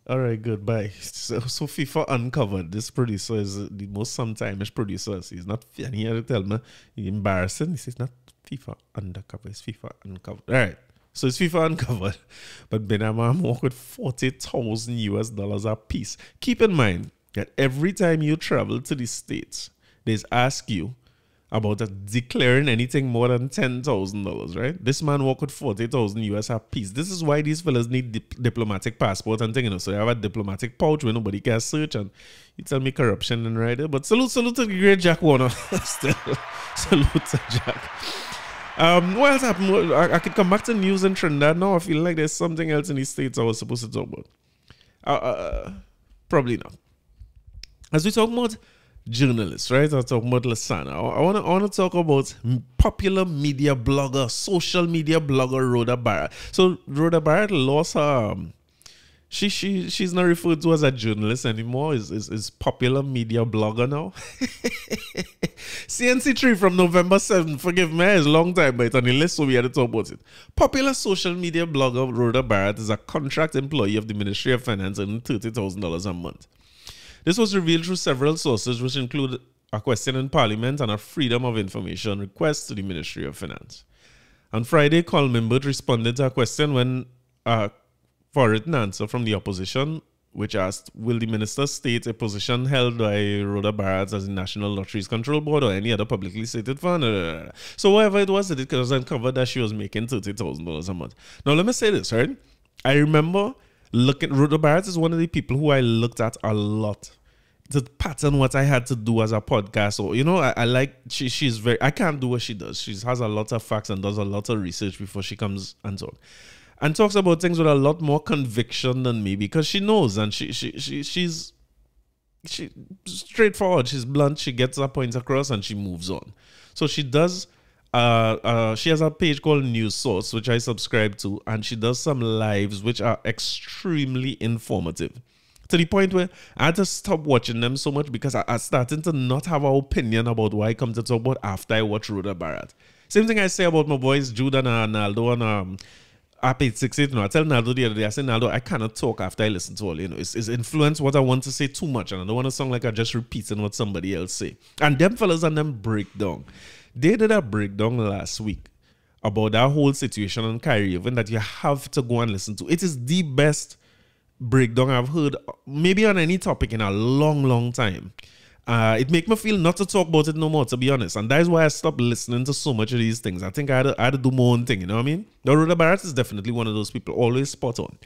All right, good, bye. So FIFA Uncovered. This producer is the most sometimes producer. He's not, and he had to tell me, he's embarrassing. He says not FIFA Undercover, it's FIFA Uncovered. All right. So it's FIFA Uncovered. But Ben Hammam work with 40,000 US dollars a piece. Keep in mind that every time you travel to the States, they ask you about declaring anything more than $10,000, right? This man work with 40,000 US a piece. This is why these fellas need diplomatic passport and thing, you know. So you have a diplomatic pouch where nobody can search, and you tell me corruption and right there. But salute to the great Jack Warner. Still, salute to Jack. What else happened? I could come back to news in Trinidad now. I feel like there's something else in the States I was supposed to talk about. Probably not. As we talk about journalists, right? I'm talking about Lasana. I want to talk about popular media blogger, social media blogger Rhoda Barrett. So Rhoda Barrett lost her. She's not referred to as a journalist anymore. Is popular media blogger now. CNC3 from November 7th. Forgive me, it's a long time, but it's on the list, so we had to talk about it. Popular social media blogger Rhoda Barrett is a contract employee of the Ministry of Finance earning $30,000 a month. This was revealed through several sources, which include a question in Parliament and a Freedom of Information request to the Ministry of Finance. On Friday, Colin Mimbert responded to a question when for a written answer from the opposition, which asked, will the minister state a position held by Rhoda Barrett as the National Lotteries Control Board or any other publicly stated fund? So whatever it was uncovered that she was making $30,000 a month. Now, let me say this, right? I remember Rhoda Barrett is one of the people who I looked at a lot to pattern what I had to do as a podcast. So, you know, I like, she's very, I can't do what she does. She has a lot of facts and does a lot of research before she comes and talks. And talks about things with a lot more conviction than me because she knows, and she's straightforward. She's blunt. She gets her points across and she moves on. So she does. She has a page called News Source, which I subscribe to, and she does some lives which are extremely informative. To the point where I had to stop watching them so much because I started to not have an opinion about what I come to talk about after I watch Rhoda Barrett. Same thing I say about my boys Jude and Naldo and AP68, I tell Naldo the other day, I said, Naldo, I cannot talk after I listen to all, you know, it's influenced what I want to say too much, and I don't want to sound like I just repeating what somebody else say. And them fellas and them breakdown. They did a breakdown last week about that whole situation on Kyrie Irving that you have to go and listen to. It is the best breakdown I've heard, maybe on any topic in a long, long time. It make me feel not to talk about it no more, to be honest. And that is why I stopped listening to so much of these things. I think I had to do my own thing, you know what I mean? Now, Rhoda Barrett is definitely one of those people, always spot on.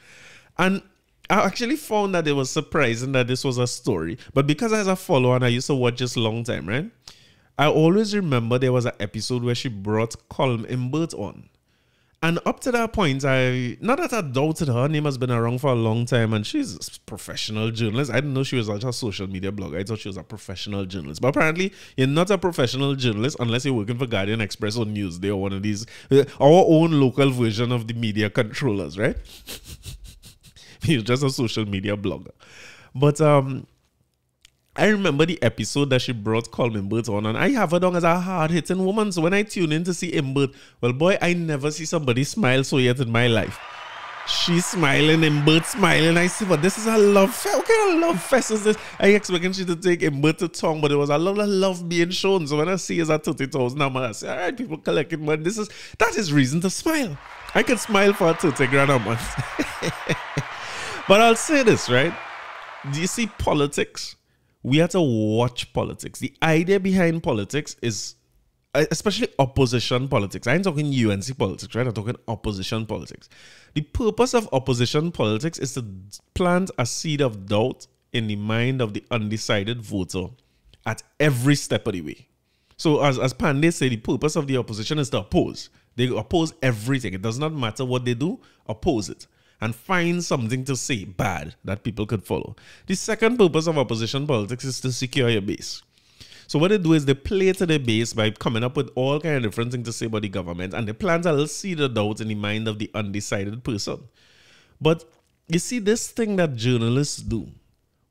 And I actually found that it was surprising that this was a story. But because as a follower and I used to watch this a long time, right? I always remember there was an episode where she brought Colin Imbert on. And up to that point, not that I doubted her name has been around for a long time, and she's a professional journalist. I didn't know she was a social media blogger. I thought she was a professional journalist. But apparently, you're not a professional journalist unless you're working for Guardian Express or Newsday or one of these, our own local version of the media controllers, right? You're just a social media blogger. But I remember the episode that she brought Colin Burt on, and I have her down as a hard-hitting woman. So when I tune in to see Imbert, well, boy, I never see somebody smile so yet in my life. She's smiling, Imbert smiling. I see, but this is a love fest. What kind of love fest is this? I expecting she to take Imbert to tongue, but it was a lot of love being shown. So when I see it's at 30,000, I say, all right, people collecting money. That is reason to smile. I can smile for 30 grand a month. But I'll say this, right? Do you see politics? We have to watch politics. The idea behind politics is, especially opposition politics. I ain't talking UNC politics, right? I'm talking opposition politics. The purpose of opposition politics is to plant a seed of doubt in the mind of the undecided voter at every step of the way. So as Pandey said, the purpose of the opposition is to oppose. They oppose everything. It does not matter what they do, oppose it. And find something to say bad that people could follow. The second purpose of opposition politics is to secure your base. So what they do is they play to their base by coming up with all kind of different things to say about the government, and they plant a little seed of doubt in the mind of the undecided person. But you see, this thing that journalists do,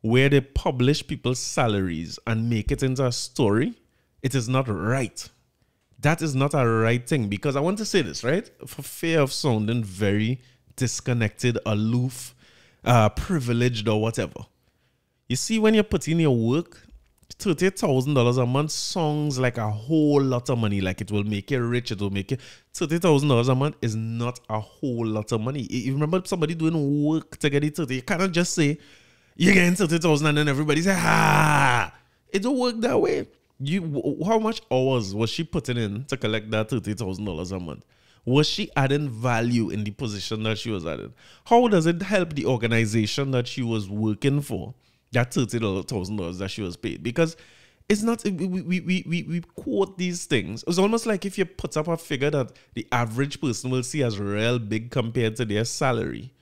where they publish people's salaries and make it into a story, it is not right. That is not a right thing, because I want to say this, right? For fear of sounding very disconnected, aloof, privileged, or whatever. You see, when you're putting your work, $30,000 a month sounds like a whole lot of money. Like it will make you rich. It will make you $30,000 a month is not a whole lot of money. You remember somebody doing work to get it 30. You cannot just say you're getting 30,000 and then everybody say it don't work that way. How much hours was she putting in to collect that $30,000 a month? Was she adding value in the position that she was adding? How does it help the organization that she was working for, that $30,000 that she was paid? Because it's not, we quote these things. It's almost like if you put up a figure that the average person will see as real big compared to their salary,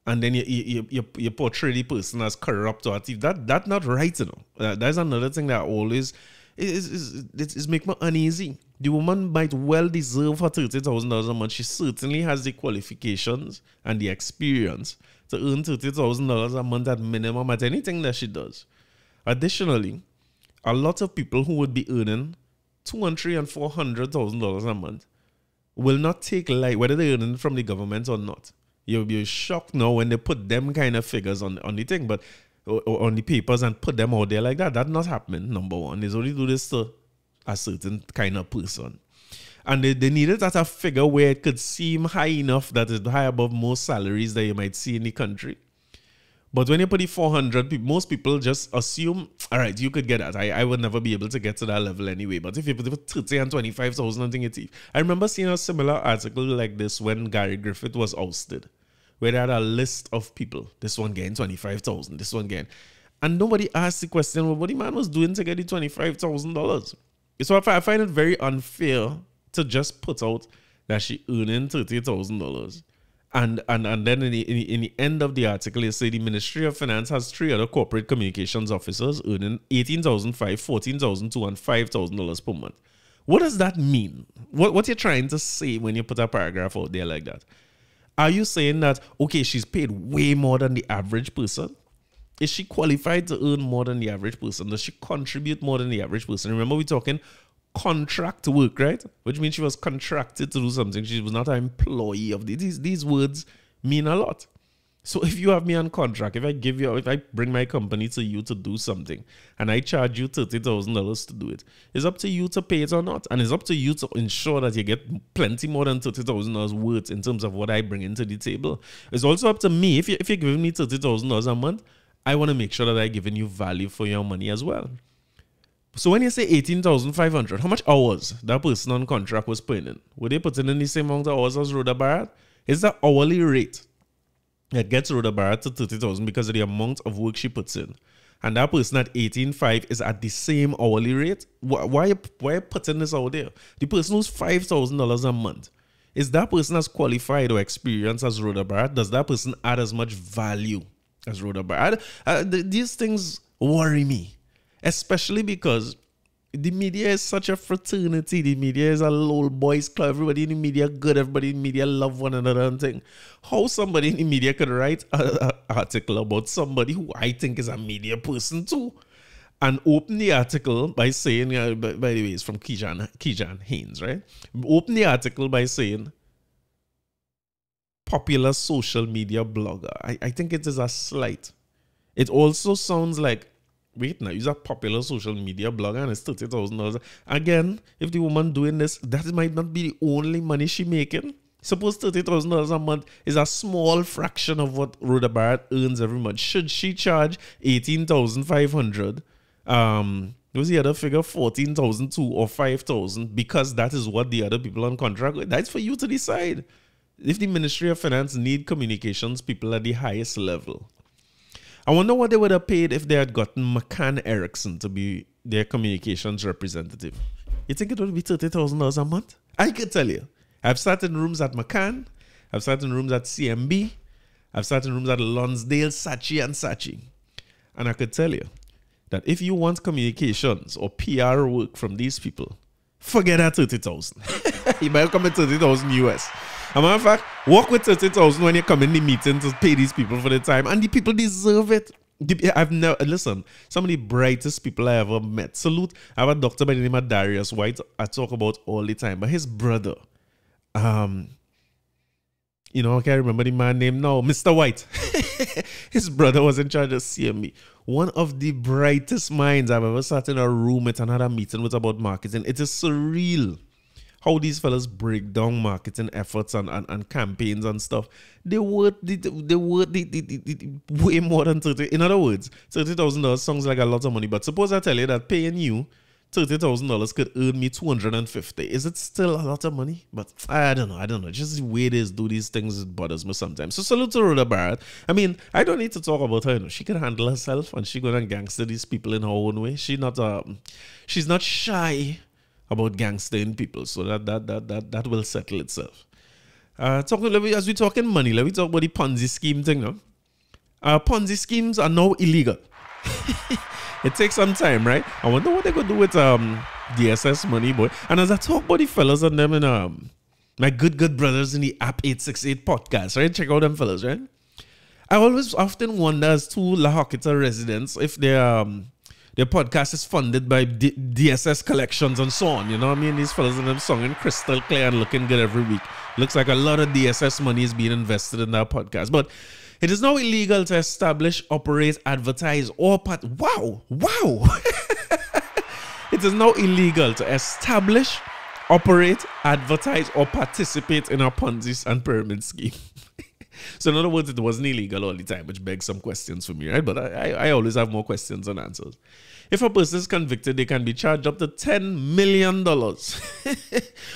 and then you portray the person as corrupt or a thief. That's not right, you know. That's another thing that always is make me uneasy. The woman might well deserve her $30,000 a month. She certainly has the qualifications and the experience to earn $30,000 a month at minimum at anything that she does. Additionally, a lot of people who would be earning $200,000 and $400,000 a month will not take light whether they're earning from the government or not. You'll be shocked now when they put them kind of figures on the thing, but on the papers and put them out there like that. That's not happening, number one. They only do this to a certain kind of person. And they needed at a figure where it could seem high enough that it's high above most salaries that you might see in the country. But when you put the 400, most people just assume, all right, you could get that. I would never be able to get to that level anyway. But if you put 30 and 25,000, I think it's easy. I remember seeing a similar article like this when Gary Griffith was ousted, where they had a list of people. This one getting 25,000, this one getting. And nobody asked the question, well, what the man was doing to get the $25,000. So I find it very unfair to just put out that she earning $30,000. And then in the end of the article, they say the Ministry of Finance has 3 other corporate communications officers earning $18,500, $14,200, and $5,000 per month. What does that mean? What you're trying to say when you put a paragraph out there like that? Are you saying that, okay, she's paid way more than the average person? Is she qualified to earn more than the average person? Does she contribute more than the average person? Remember, we're talking contract work, right? Which means she was contracted to do something. She was not an employee of these words mean a lot. So if you have me on contract, if I bring my company to you to do something and I charge you $30,000 to do it, it's up to you to pay it or not. And it's up to you to ensure that you get plenty more than $30,000 worth in terms of what I bring into the table. It's also up to me. If you're giving me $30,000 a month, I want to make sure that I'm giving you value for your money as well. So when you say 18,500, how much hours that person on contract was putting in? Were they putting in the same amount of hours as Rhoda Barrett? Is the hourly rate that gets Rhoda Barrett to 30,000 because of the amount of work she puts in? And that person at 18,500 is at the same hourly rate? Why are you putting this out there? The person who's $5,000 a month Is that person as qualified or experienced as Rhoda Barrett? Does that person add as much value as Rhoda Barrett? These things worry me, especially because the media is such a fraternity. The media is a little boys club. Everybody in the media good. Everybody in the media love one another and thing. How somebody in the media could write an article about somebody who I think is a media person too, and open the article by saying, by the way, it's from Kejan Haynes, right? Open the article by saying, popular social media blogger. I think it is a slight. It also sounds like, wait now, he's a popular social media blogger and it's $30,000. Again, if the woman doing this, that might not be the only money she making. Suppose $30,000 a month is a small fraction of what Rhoda Barrett earns every month. Should she charge $18,500? What was the other figure? $14,200 or $5,000, because that is what the other people on contract with. That's for you to decide. If the Ministry of Finance need communications people at the highest level, I wonder what they would have paid if they had gotten McCann Erickson to be their communications representative. You think it would be $30,000 a month? I could tell you. I've sat in rooms at McCann. I've sat in rooms at CMB. I've sat in rooms at Lonsdale, Saatchi and Saatchi. And I could tell you that if you want communications or PR work from these people, forget that $30,000. You might come at $30,000 US. As a matter of fact, work with $30,000 when you come in the meeting to pay these people for the time, and the people deserve it. I've never listen. Some of the brightest people I ever met. Salute. I have a doctor by the name of Darius White. I talk about all the time, but his brother, I can't remember the man name now. Mr. White. His brother was in charge of CME. One of the brightest minds I've ever sat in a room with and had a meeting with about marketing. It is surreal how these fellas break down marketing efforts and campaigns and stuff. They worth way more than 30. In other words, $30,000 sounds like a lot of money. But suppose I tell you that paying you $30,000 could earn me $250. Is it still a lot of money? But I don't know. Just the way they do these things, it bothers me sometimes. So salute to Rhoda Barrett. I mean, I don't need to talk about her. She can handle herself, and she gonna gangster these people in her own way. She's not shy about gangstering people, so that will settle itself. As we talking money, let me talk about the Ponzi scheme thing now. Ponzi schemes are now illegal. It takes some time, right? I wonder what they're gonna do with DSS money, boy. And as I talk about the fellas and them in my good brothers in the App 868 podcast, right? Check out them fellas, right? I always often wonder as to La Joquita residents if their podcast is funded by DSS collections and so on. You know what I mean? These fellas and them singing crystal clear and looking good every week. Looks like a lot of DSS money is being invested in that podcast. But it is now illegal to establish, operate, advertise, or wow. It is now illegal to establish, operate, advertise, or participate in a Ponzi and pyramid scheme. So in other words, it wasn't illegal all the time, which begs some questions for me, right? But I always have more questions than answers. If a person is convicted, they can be charged up to $10 million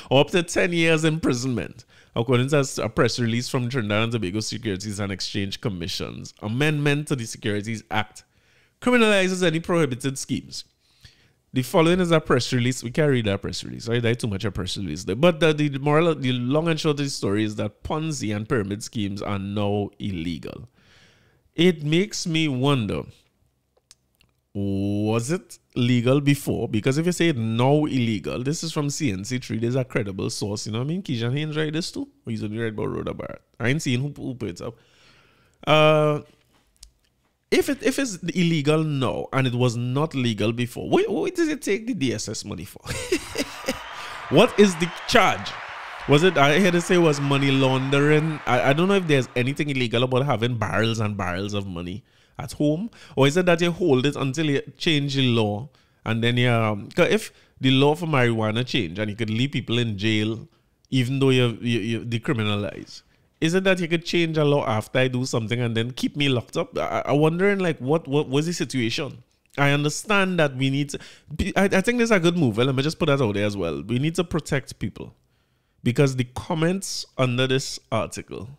or up to 10 years imprisonment, according to a press release from Trinidad and Tobago Securities and Exchange Commission's amendment to the Securities Act criminalizes any prohibited schemes. The following is a press release. We can't read that press release. Right? There's too much a press release there. But the long and short of the story is that Ponzi and pyramid schemes are now illegal. It makes me wonder, was it legal before? Because if you say it now illegal, this is from CNC3. There's a credible source. You know what I mean? Kejan Haynes write this too? Or he's only right about Rhoda Barrett. I ain't seen who put it up. If it's illegal now and it was not legal before, what does it take the DSS money for? What is the charge? Was it, I heard to say, was money laundering? I don't know if there's anything illegal about having barrels and barrels of money at home, or is it that you hold it until you change the law and then because if the law for marijuana change and you could leave people in jail even though you decriminalize, is it that you could change a law after I do something and then keep me locked up? I'm wondering, like, what was the situation? I understand that we need to... I think there's a good move. Well, let me just put that out there as well. We need to protect people. Because the comments under this article...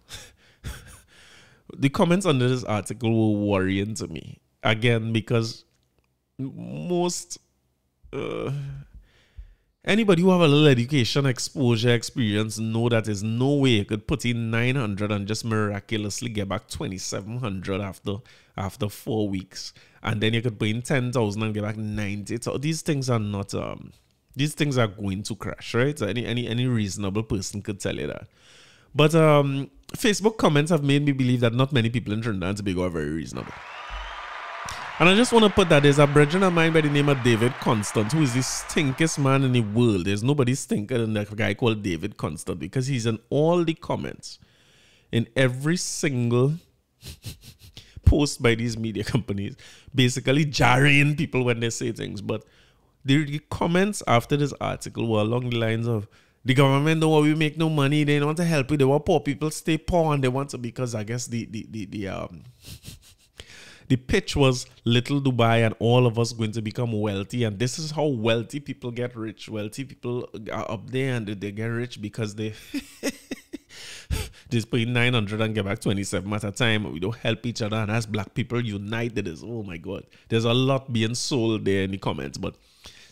the comments under this article were worrying to me. Again, because most... Anybody who have a little education, exposure, experience know that there's no way you could put in 900 and just miraculously get back 2,700 after 4 weeks, and then you could put in 10,000 and get back 90. So these things are not these things are going to crash, right? So any reasonable person could tell you that. But Facebook comments have made me believe that not many people in Trinidad and Tobago are very reasonable. And I just want to put that there's a brethren of mine by the name of David Constant, who is the stinkest man in the world. There's nobody stinker than that guy called David Constant, because he's in all the comments in every single post by these media companies, basically jarring people when they say things. But the comments after this article were along the lines of, the government don't want we make no money, they don't want to help you, they want poor people stay poor, and they want to, because I guess the pitch was Little Dubai and all of us going to become wealthy. And this is how wealthy people get rich. Wealthy people are up there and they get rich because they just pay 900 and get back 27 at a time. We don't help each other. And as black people united, is, oh my God. There's a lot being sold there in the comments. But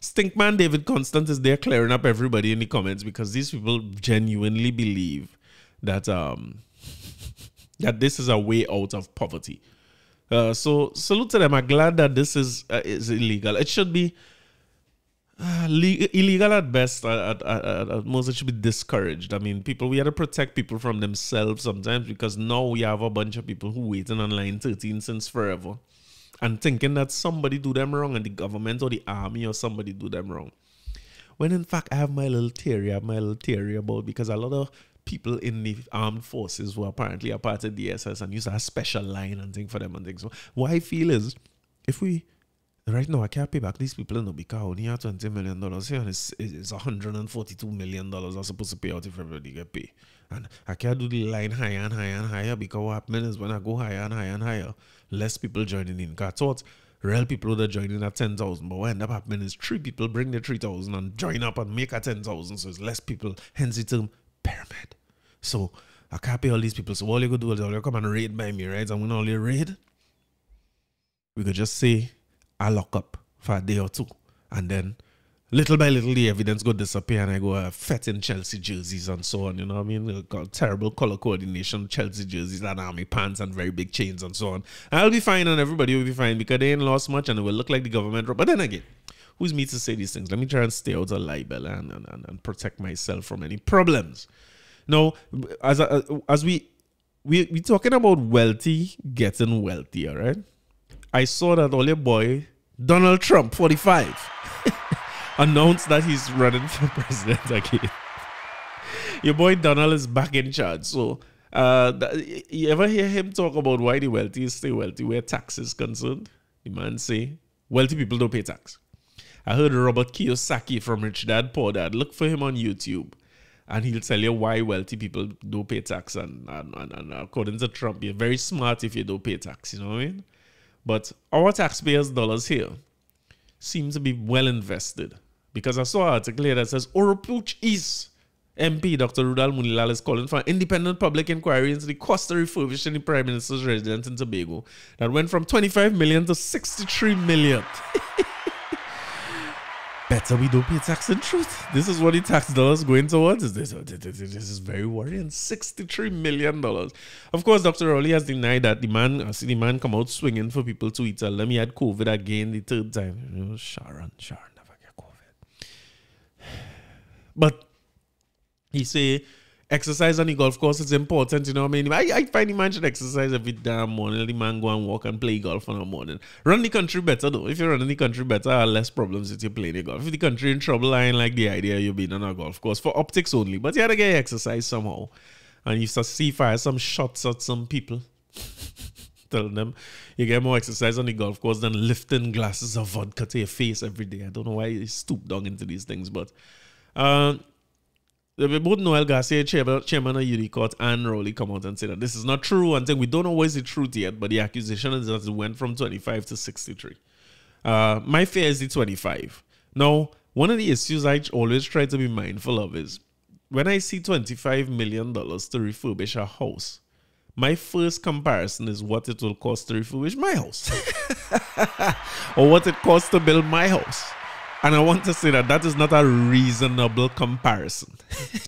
Stinkman David Constant is there clearing up everybody in the comments, because these people genuinely believe that that this is a way out of poverty. So salute to them. I'm glad that this is illegal. It should be illegal at best. At most, it should be discouraged. I mean, we have to protect people from themselves sometimes, because now we have a bunch of people who waiting on line 13 since forever and thinking that somebody do them wrong, and the government or the army or somebody do them wrong. When in fact, I have my little theory about, because a lot of people in the armed forces who apparently are part of DSS and use a special line and thing for them and things. So what I feel is, if we right now I can't pay back these people, no, because only have $20 million here, and it's $142 million are supposed to pay out if everybody get paid. And I can't do the line higher and higher and higher, because what happens is when I go higher and higher and higher, less people joining in. Because I thought real people would have joined in at 10,000, but what end up happening is 3 people bring the 3,000 and join up and make a 10,000, so it's less people, hence the term pyramid. So I can't pay all these people. So all you could do is all you come and raid by me, right? And when all you raid, we could just say I lock up for a day or two, and then little by little the evidence go disappear, and I go fat in Chelsea jerseys and so on. You know what I mean? Got terrible color coordination, Chelsea jerseys and army pants and very big chains and so on. And I'll be fine, and everybody will be fine, because they ain't lost much and it will look like the government. But then again, who's me to say these things? Let me try and stay out of libel and protect myself from any problems. Now, as we talking about wealthy getting wealthier, right? I saw that all your boy Donald Trump, 45, announced that he's running for president again. Your boy Donald is back in charge. So, you ever hear him talk about why the wealthy stay wealthy, where tax is concerned? The man say wealthy people don't pay tax. I heard Robert Kiyosaki from Rich Dad Poor Dad. Look for him on YouTube, and he'll tell you why wealthy people don't pay tax. And according to Trump, you're very smart if you don't pay tax, you know what I mean? But our taxpayers' dollars here seem to be well invested. Because I saw an article here that says Oropuch East MP Dr. Rudal Munilal is calling for an independent public inquiry into the cost of refurbishing the Prime Minister's residence in Tobago that went from 25 million to 63 million. Better we don't pay tax in truth. This is what the tax dollars going towards. This is very worrying. $63 million. Of course, Dr. Rowley has denied that. I see the man come out swinging for people to eat. Tell them he had COVID again the 3rd time. You know, Sharon never get COVID. But he say exercise on the golf course is important, you know what I mean? I find the man should exercise every damn morning. The man go and walk and play golf in the morning. Run the country better though. If you're running the country better, I have less problems if you play the golf. If the country in trouble, I ain't like the idea you being on a golf course for optics only. But you had to get exercise somehow. And you see fire some shots at some people. Tell them you get more exercise on the golf course than lifting glasses of vodka to your face every day. I don't know why you stoop down into these things, but both Noel Garcia, chairman of UD Court, and Rowley come out and say that this is not true. And we don't know what is the truth yet, but the accusation is that it went from 25 to 63. My fear is the 25. Now, one of the issues I always try to be mindful of is when I see $25 million to refurbish a house, my first comparison is what it will cost to refurbish my house or what it costs to build my house. And I want to say that that is not a reasonable comparison.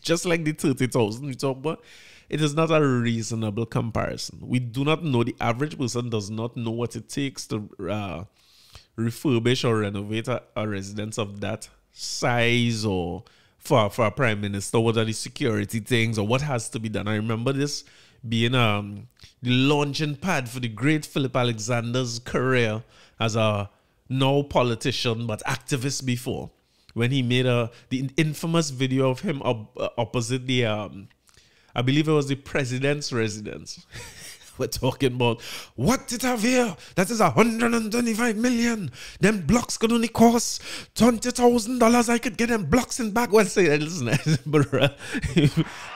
Just like the 30,000 we talk about, it is not a reasonable comparison. We do not know, the average person does not know what it takes to refurbish or renovate a residence of that size, or for a prime minister, what are the security things or what has to be done. I remember this being the launching pad for the great Philip Alexander's career as a no politician but activist before, when he made the infamous video of him opposite the I believe it was the president's residence. We're talking about, what did I have here? That is 125 million. Them blocks could only cost $20,000. I could get them blocks in back. Well, say, listen, but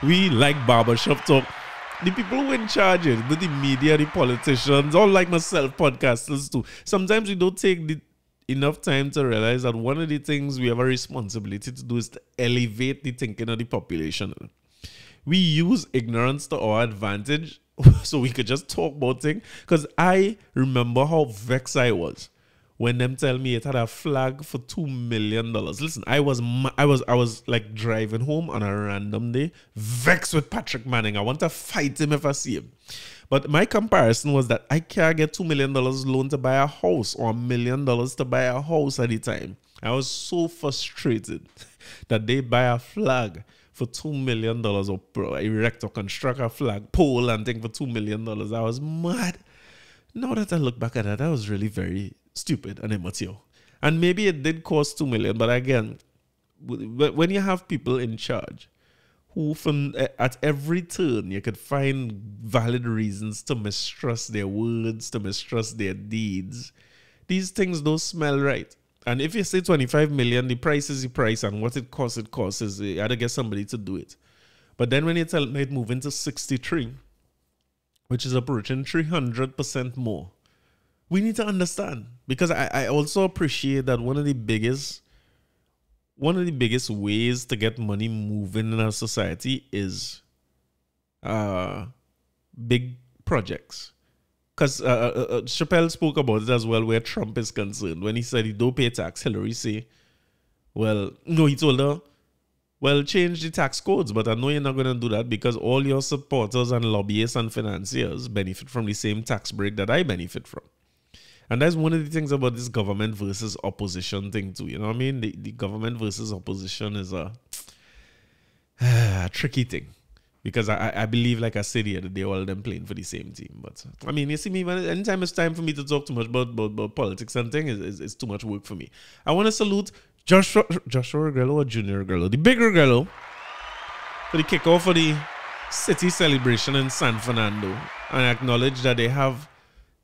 we like barbershop talk. The people who in charge, the media, the politicians, all like myself, podcasters too. Sometimes we don't take enough time to realize that one of the things we have a responsibility to do is to elevate the thinking of the population. We use ignorance to our advantage so we could just talk about things. Because I remember how vexed I was when them tell me it had a flag for $2 million. Listen, I was like driving home on a random day, vexed with Patrick Manning. I want to fight him if I see him. But my comparison was that I can't get $2 million loan to buy a house, or $1 million to buy a house at the time. I was so frustrated that they buy a flag for $2 million, or erect or construct a flag pole and thing for $2 million. I was mad. Now that I look back at that, I was really very stupid and immature. And maybe it did cost $2 million, but again, when you have people in charge who at every turn you could find valid reasons to mistrust their words, to mistrust their deeds, these things don't smell right. And if you say 25 million, the price is the price, and what it costs is you had to get somebody to do it. But then when you tell me it move into 63, which is approaching 300% more, we need to understand. Because I also appreciate that one of the biggest ways to get money moving in our society is big projects. Because Chappelle spoke about it as well, where Trump is concerned. When he said he don't pay tax, Hillary say, well, no, he told her, well, change the tax codes. But I know you're not going to do that because all your supporters and lobbyists and financiers benefit from the same tax break that I benefit from. And that's one of the things about this government versus opposition thing too. You know what I mean? The government versus opposition is a tricky thing. Because I believe, like I said here, that they all them playing for the same team. But I mean, you see me, anytime it's time for me to talk too much about politics and things, it's too much work for me. I want to salute Joshua Regrello or Junior Regrello, the big Regrello, for the kickoff for the city celebration in San Fernando, and acknowledge that they have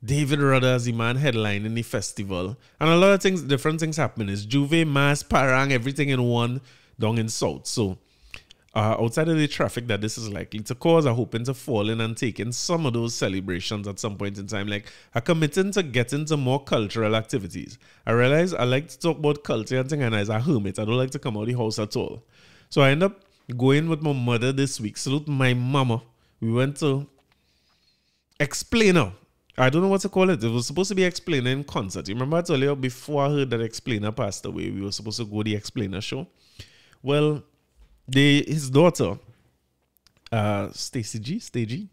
David Rudder as the man headlining the festival. And a lot of things, different things happen. It's Juve, Mass, Parang, everything in one down in South. So outside of the traffic that this is likely to cause, I'm hoping to fall in and take in some of those celebrations at some point in time. Like, I'm committing to get into more cultural activities. I realize I like to talk about culture and things, and as a hermit, I don't like to come out of the house at all. So I end up going with my mother this week. Salute my mama. We went to Explainer. I don't know what to call it. It was supposed to be Explainer in concert. You remember I told you before I heard that Explainer passed away, we were supposed to go to the Explainer show? Well, his daughter, Stacey,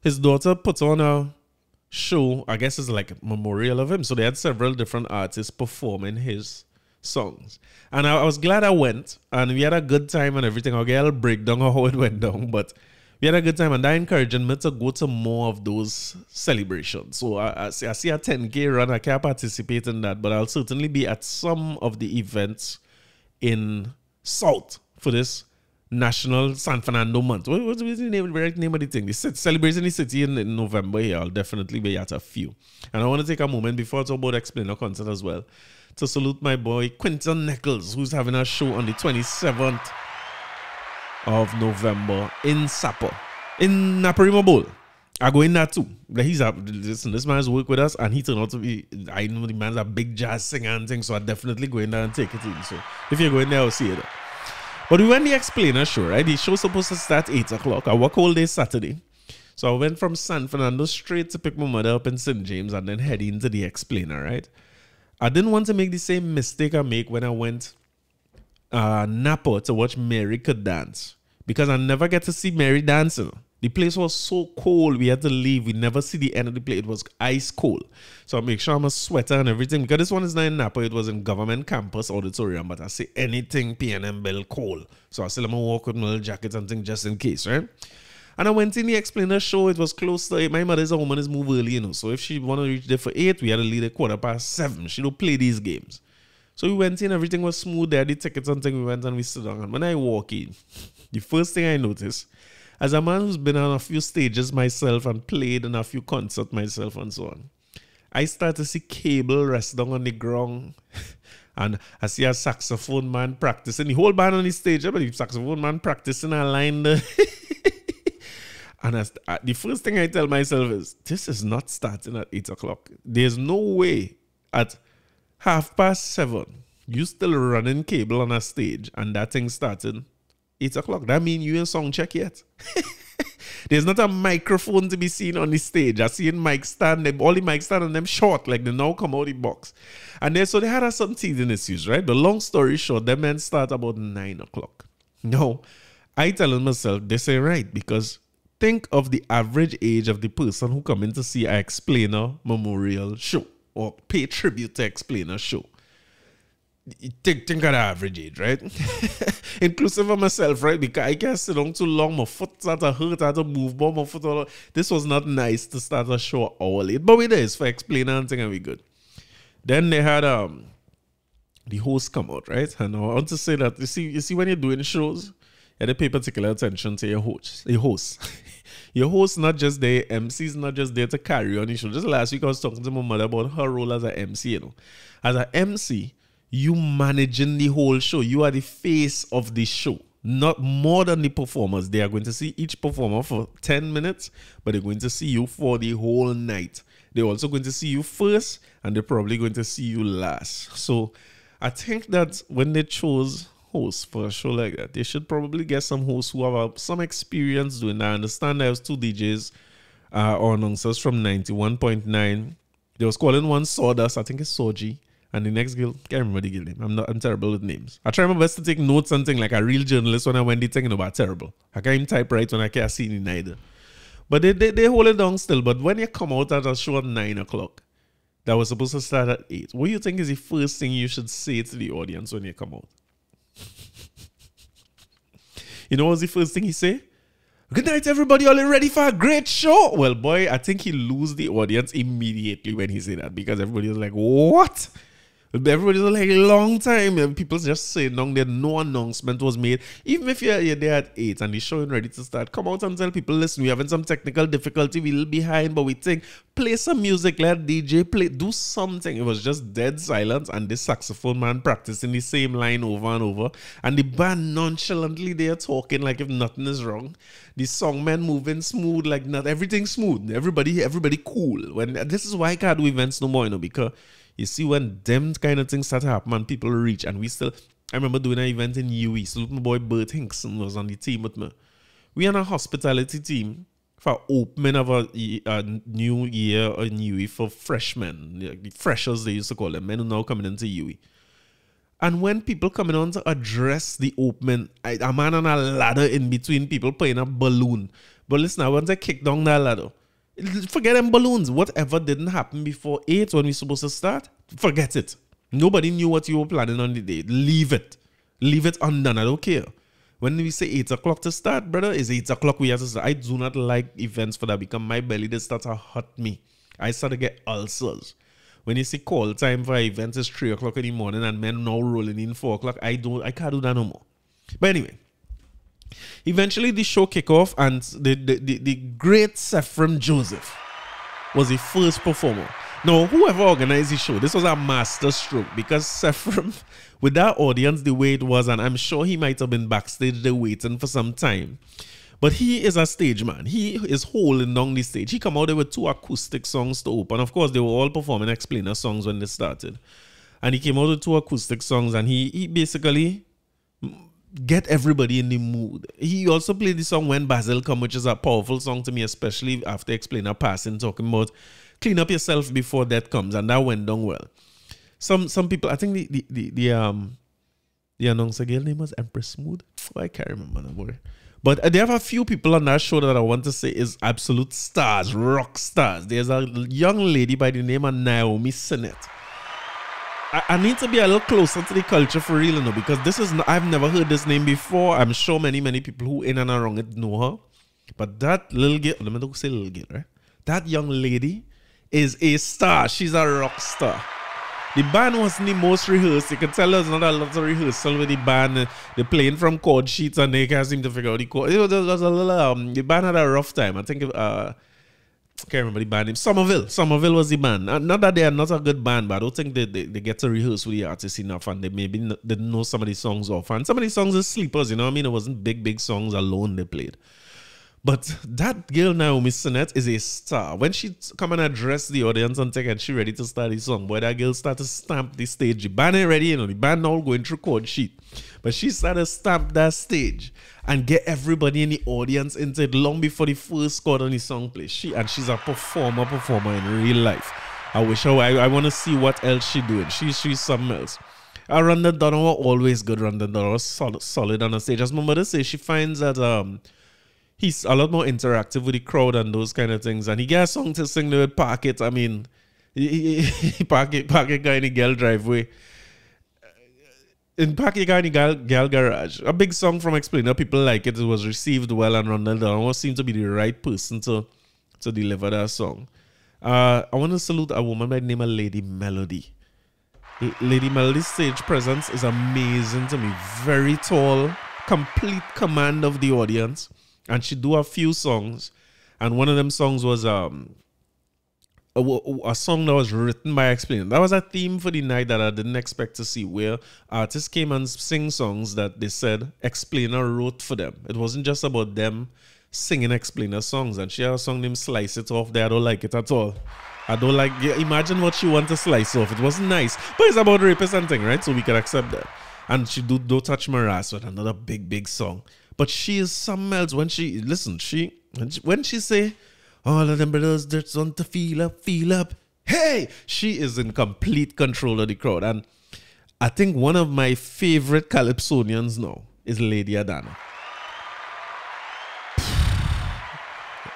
his daughter put on a show, I guess it's like a memorial of him. So they had several different artists performing his songs. And I was glad I went, and we had a good time and everything. I'll get a breakdown of how it went down, but we had a good time, and that encouraged me to go to more of those celebrations. So I see a 10K run. I can't participate in that, but I'll certainly be at some of the events in South for this National San Fernando month. What's the right name of the thing? The celebrating the city in November here. I'll definitely be at a few. And I want to take a moment before I talk about Explainer concert as well to salute my boy Quinton Nichols, who's having a show on the 27th of November in Sapa, in Naparima Bowl. I go in there too. Listen, this man's work with us, and he turned out to be, I know the man's a big jazz singer and thing, so I definitely go in there and take it in. So if you go in there, I'll see you there. But we went the Explainer show, right? The show's supposed to start 8 o'clock. I work all day Saturday. So I went from San Fernando straight to pick my mother up in St. James and then head into the Explainer, right? I didn't want to make the same mistake I make when I went Napa to watch Mary could dance, because I never get to see Mary dancing. The place was so cold, we had to leave. We never see the end of the place. It was ice cold. So I make sure I'm a sweater and everything, because this one is not in Napa. It was in Government Campus Auditorium, but I say anything PNM Bell cold. So I still am walk with my little jacket and things just in case, right? And I went in the explainer show. It was close to 8. My mother's a woman, is move early, you know. So if she want to reach there for 8, we had to leave at 7:15. She don't play these games. So we went in, everything was smooth. They had the tickets and things. We went and we stood down. And when I walk in, the first thing I noticed, as a man who's been on a few stages myself and played in a few concerts myself and so on, I start to see cable rest down on the ground. And I see a saxophone man practicing. The whole band on the stage, but the saxophone man practicing a line there. And the first thing I tell myself is, this is not starting at 8 o'clock. There's no way at 7:30 you still running cable on a stage and that thing starting 8 o'clock. That means you ain't song check yet. There's not a microphone to be seen on the stage. I see mic stand, all the mic stand on them short, like they now come out the box. And so they had some teething issues, right? But long story short, them men start about 9 o'clock. Now, I telling myself, this ain't right, because think of the average age of the person who come in to see an explainer memorial show or pay tribute to explainer show. Think of the average age, right? Inclusive of myself, right? Because I can't sit down too long. My foot started to hurt. I had to move more. My foot all. This was not nice to start a show hour late. But we did for explainer and thing, and we good. Then they had the host come out, right? And I want to say that you see when you're doing shows, you have to pay particular attention to your host. Your host not just there, MC is not just there to carry on the show. Just last week I was talking to my mother about her role as an MC, you know. As an MC, you managing the whole show. You are the face of the show. Not more than the performers. They are going to see each performer for 10 minutes, but they're going to see you for the whole night. They're also going to see you first, and they're probably going to see you last. So I think that when they chose hosts for a show like that, they should probably get some hosts who have some experience doing that. I understand there was 2 DJs or announcers from 91.9. They was calling one Sawdust, I think it's Soji, and the next girl, can't remember the girl name. I'm terrible with names. I try my best to take notes and things like a real journalist when I went the thing about terrible. I can't even type right when I can't see it neither. But they hold it down still. But when you come out at a show at 9 o'clock, that was supposed to start at 8, what do you think is the first thing you should say to the audience when you come out? You know what's the first thing he say? Good night, everybody. All ready for a great show? Well, boy, I think he lose the audience immediately when he say that, because everybody was like, what? Everybody was like, long time. And people just saying that no announcement was made. Even if you're there at 8 and the show is ready to start, come out and tell people, listen, we're having some technical difficulty. We're a little behind, but we think, play some music, let DJ play, do something. It was just dead silence, and this saxophone man practicing the same line over and over. And the band nonchalantly there talking like if nothing is wrong. The song man moving smooth, like not everything smooth. Everybody cool. When this is why I can't do events no more, you know, because you see, when them kind of things start to happen and people reach, and we still, I remember doing an event in UE. So my boy Bert Hinkson was on the team with me. We had a hospitality team for opening of a new year in UE for freshmen, the freshers they used to call them, men who now coming into UE. And when people coming on to address the opening, a man on a ladder in between people playing a balloon. But listen, I want to kick down that ladder. Forget them balloons. Whatever didn't happen before 8 when we supposed to start, forget it. Nobody knew what you were planning on the day. Leave it. Leave it undone. I don't care. When we say 8 o'clock to start, brother, it's 8 o'clock we have to start. I do not like events for that, because my belly just starts to hurt me. I start to get ulcers. When you see call time for events is 3 o'clock in the morning and men now rolling in 4 o'clock, I can't do that no more. But anyway, eventually the show kick off, and the great Sephram Joseph was the first performer. Now, whoever organized the show, this was a master stroke, because Sephram, with that audience the way it was, and I'm sure he might have been backstage there waiting for some time, but he is a stage man. He is holding down the stage. He come out there with 2 acoustic songs to open. Of course, they were all performing explainer songs when they started. And he came out with 2 acoustic songs, and he basically get everybody in the mood. He also played the song When Basil Come, which is a powerful song to me, especially after explainer passing, talking about clean up yourself before death comes, and that went down well. some people, I think the announcer girl name was Empress Smooth. Oh, I can't remember no more. But they have a few people on that show that I want to say is absolute stars, rock stars. There's a young lady by the name of Naomi Sinnett. I need to be a little closer to the culture for real, because this is I've never heard this name before. I'm sure many people who in and around it know her. But that little girl, let me say little girl, right? That young lady is a star. She's a rock star. The band wasn't the most rehearsed. You can tell there's not a lot of rehearsal with the band. They're playing from chord sheets and they can't seem to figure out the chord. It was a little, the band had a rough time. I think I can't remember the band name. Somerville was the band. Not that they are not a good band, but I don't think they get to rehearse with the artists enough, and they maybe didn't know some of the songs off. And some of the songs are sleepers, you know what I mean? It wasn't big songs alone they played. But that girl Naomi Sinnett is a star. When she come and address the audience and she ready to start the song, boy, that girl started to stamp the stage. The band ain't ready, the band all going through chord sheet. But she started to stamp that stage and get everybody in the audience into it long before the first chord on the song plays. She's a performer in real life. I want to see what else she doing. She's something else. Rhonda Donner was always good. Rhonda Donner was solid on the stage. As my mother says, she finds that he's a lot more interactive with the crowd and those kind of things. And he got a song to sing with Park It. I mean, he park it guy in the girl driveway. In Park It guy in the girl garage. A big song from Explainer. People like it. It was received well, and Ronald Donald seemed to be the right person to deliver that song. I want to salute a woman by the name of Lady Melody. Lady Melody's stage presence is amazing to me. Very tall, complete command of the audience. And she do a few songs, and one of them songs was a song that was written by Explainer. That was a theme for the night that I didn't expect to see, where artists came and sing songs that they said Explainer wrote for them. It wasn't just about them singing Explainer songs. And she had a song named Slice It Off there. I don't like it at all. I don't like, imagine what she want to slice off. It wasn't nice, but it's about rapists and thing, right? So we can accept that. And she do Don't Touch My Ass with another big song. But she is something else. When she say, all of them brothers just want to feel up. Hey, she is in complete control of the crowd. And I think one of my favorite Calypsonians now is Lady Adana.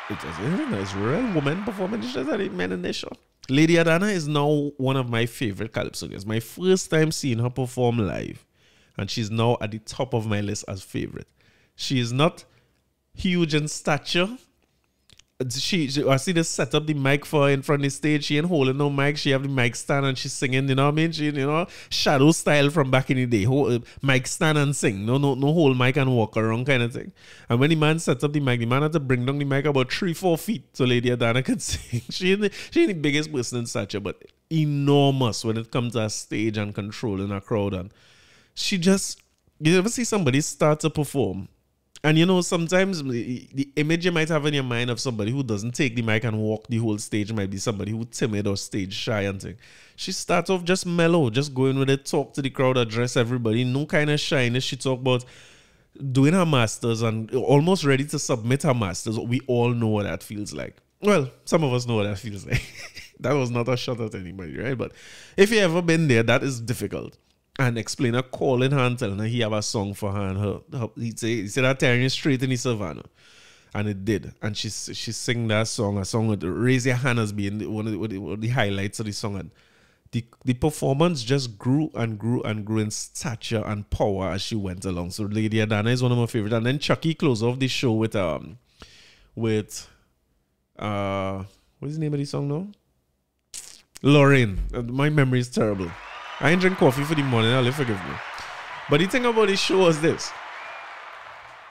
It's an Israel woman performing the men in the show. Lady Adana is now one of my favorite Calypsonians. My first time seeing her perform live. And she's now at the top of my list as favorite. She is not huge in stature. I see they set up the mic for her in front of the stage. She ain't holding no mic. She have the mic stand and she's singing, you know what I mean? She, shadow style from back in the day. Mic stand and sing. No hold mic and walk around kind of thing. And when the man set up the mic, the man had to bring down the mic about 3-4 feet so Lady Adana could sing. She ain't the biggest person in stature, but enormous when it comes to a stage and controlling a crowd. And she just, you ever see somebody start to perform? And sometimes the image you might have in your mind of somebody who doesn't take the mic and walk the whole stage might be somebody who's timid or stage shy and thing. She starts off just mellow, just going with it, talk to the crowd, address everybody, no kind of shyness. She talk about doing her masters and almost ready to submit her masters. We all know what that feels like. Well, some of us know what that feels like. That was not a shot at anybody, right? But if you ever been there, that is difficult. And Explainer calling her and telling her he have a song for her, and he said that tearing straight in the savannah, and it did. And she sang that song, a song with Raise Your Hand as being one of the highlights of the song. And the performance just grew and grew and grew in stature and power as she went along. So Lady Adana is one of my favorites. And then Chucky closed off the show with what is the name of the song now? Lorraine. My memory is terrible. I ain't drink coffee for the morning, I'll forgive me. But the thing about this show was this.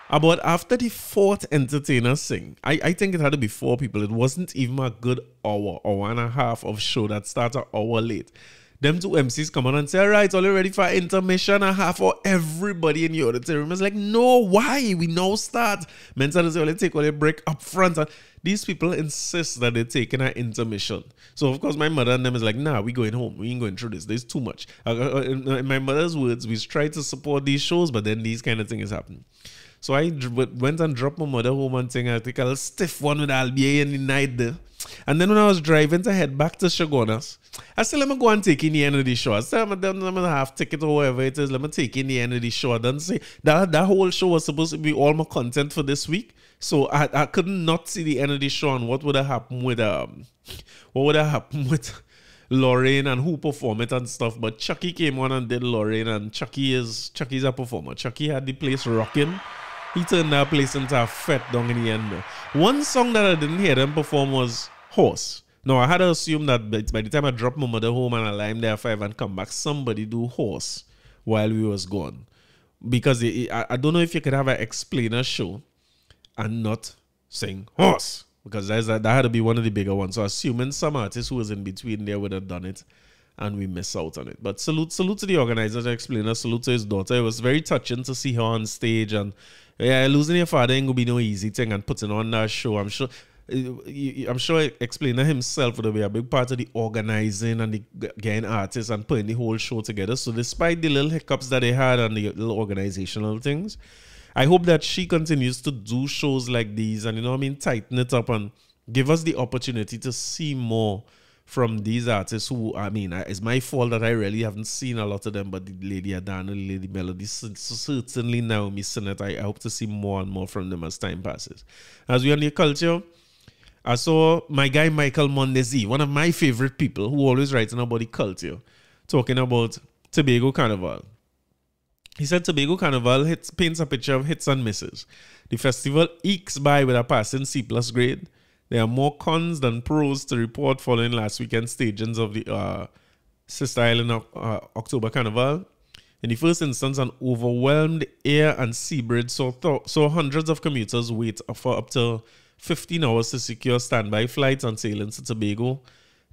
About after the fourth entertainer sing, I think it had to be 4 people. It wasn't even a good hour and a half of show that started an hour late. Them 2 MCs come on and say, all right, all ready for intermission, a half hour. Everybody in the auditorium is like, no, why? We now start. Men said, let's take a break up front. And these people insist that they're taking an intermission. So, of course, my mother and them is like, nah, we going home. We ain't going through this. There's too much. In my mother's words, we try to support these shows, but then these kind of things happen. So I went and dropped my mother home and thing. I think a little stiff one with Albier in the night there. And then when I was driving to head back to Shogunas, I said, let me go and take in the end of the show. I said, I'm going to have ticket or whatever it is. Let me take in the end of the show. I didn't say that whole show was supposed to be all my content for this week. So I could not see the end of the show and what would have happened with Lorraine and who performed it and stuff. But Chucky came on and did Lorraine, and Chucky's a performer. Chucky had the place rocking. He turned that place into a fete down in the end. One song that I didn't hear them perform was Horse. Now, I had to assume that by the time I dropped my mother home and I lime there 5 and come back, somebody do Horse while we was gone. Because I don't know if you could have an explainer show and not sing Horse. Because that had to be one of the bigger ones. So assuming some artist who was in between there would have done it and we miss out on it. But salute to the organizer, the explainer, salute to his daughter. It was very touching to see her on stage, and yeah, losing your father ain't gonna be no easy thing, and putting on that show. I'm sure explainer himself would be a big part of the organizing and the getting artists and putting the whole show together. So despite the little hiccups that they had and the little organizational things, I hope that she continues to do shows like these and, tighten it up and give us the opportunity to see more from these artists who, it's my fault that I really haven't seen a lot of them, but the Lady Adana, Lady Melody, certainly Naomi Sinnott, I hope to see more and more from them as time passes. As we on the culture, I saw my guy Michael Mondezie, one of my favorite people who always writing about the culture, talking about Tobago Carnival. He said Tobago Carnival paints a picture of hits and misses. The festival ekes by with a passing C+ grade. There are more cons than pros to report following last weekend's stagings of the Sister Island October Carnival. In the first instance, an overwhelmed air and sea bridge saw hundreds of commuters wait for up to 15 hours to secure standby flights on sailings to Tobago.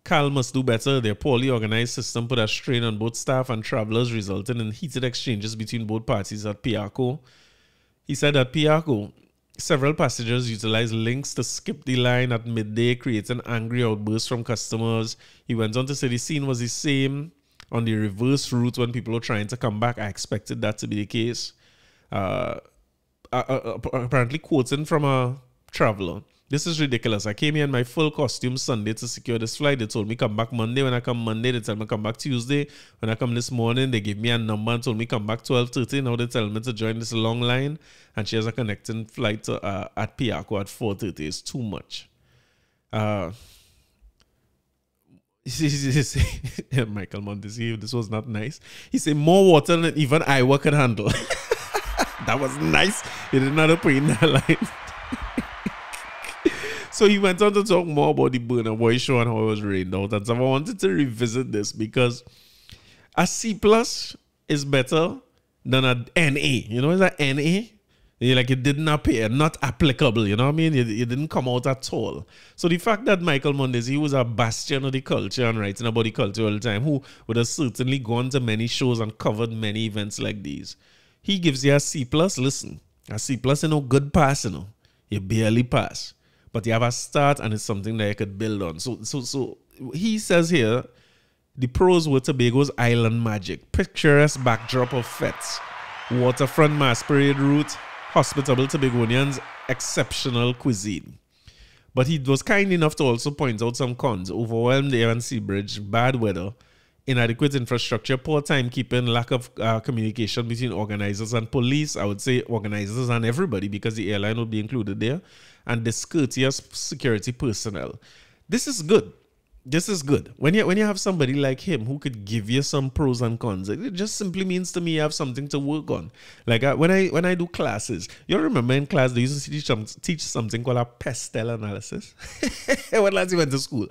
Cal must do better. Their poorly organized system put a strain on both staff and travelers, resulting in heated exchanges between both parties at Piarco. He said at Piarco, several passengers utilized links to skip the line at midday, creating angry outbursts from customers. He went on to say the scene was the same on the reverse route when people were trying to come back. I expected that to be the case. Apparently quoting from a traveler, "This is ridiculous. I came here in my full costume Sunday to secure this flight. They told me come back Monday. When I come Monday, they tell me come back Tuesday. When I come this morning, they gave me a number and told me come back 12:30. Now they tell me to join this long line. And she has a connecting flight to, at Piarco at 4:30. It's too much." Michael Mondezie, this was not nice. He said more water than even Iowa could handle. That was nice. He didn't have to put in that line. So he went on to talk more about the Burna Boy show and how it was rained out. And so I wanted to revisit this because a C+ is better than a NA. You know, it's a NA. Like it didn't appear, not applicable. You know what I mean? It didn't come out at all. So the fact that Michael Mondezie was a bastion of the culture and writing about the culture all the time, who would have certainly gone to many shows and covered many events like these, he gives you a C+. Listen, a C+ is no good pass, you know. You barely pass. But you have a start and it's something that you could build on. So he says here, the pros were Tobago's island magic, picturesque backdrop of fetes, waterfront masquerade route, hospitable Tobagonians, exceptional cuisine. But he was kind enough to also point out some cons: overwhelmed air and sea bridge, bad weather, inadequate infrastructure, poor timekeeping, lack of communication between organizers and police. I would say organizers and everybody, because the airline would be included there, and discourteous security personnel. This is good. This is good. When you have somebody like him who could give you some pros and cons, it just simply means to me you have something to work on. Like when I do classes, you remember in class they used to teach something called a pestle analysis. When last you went to school.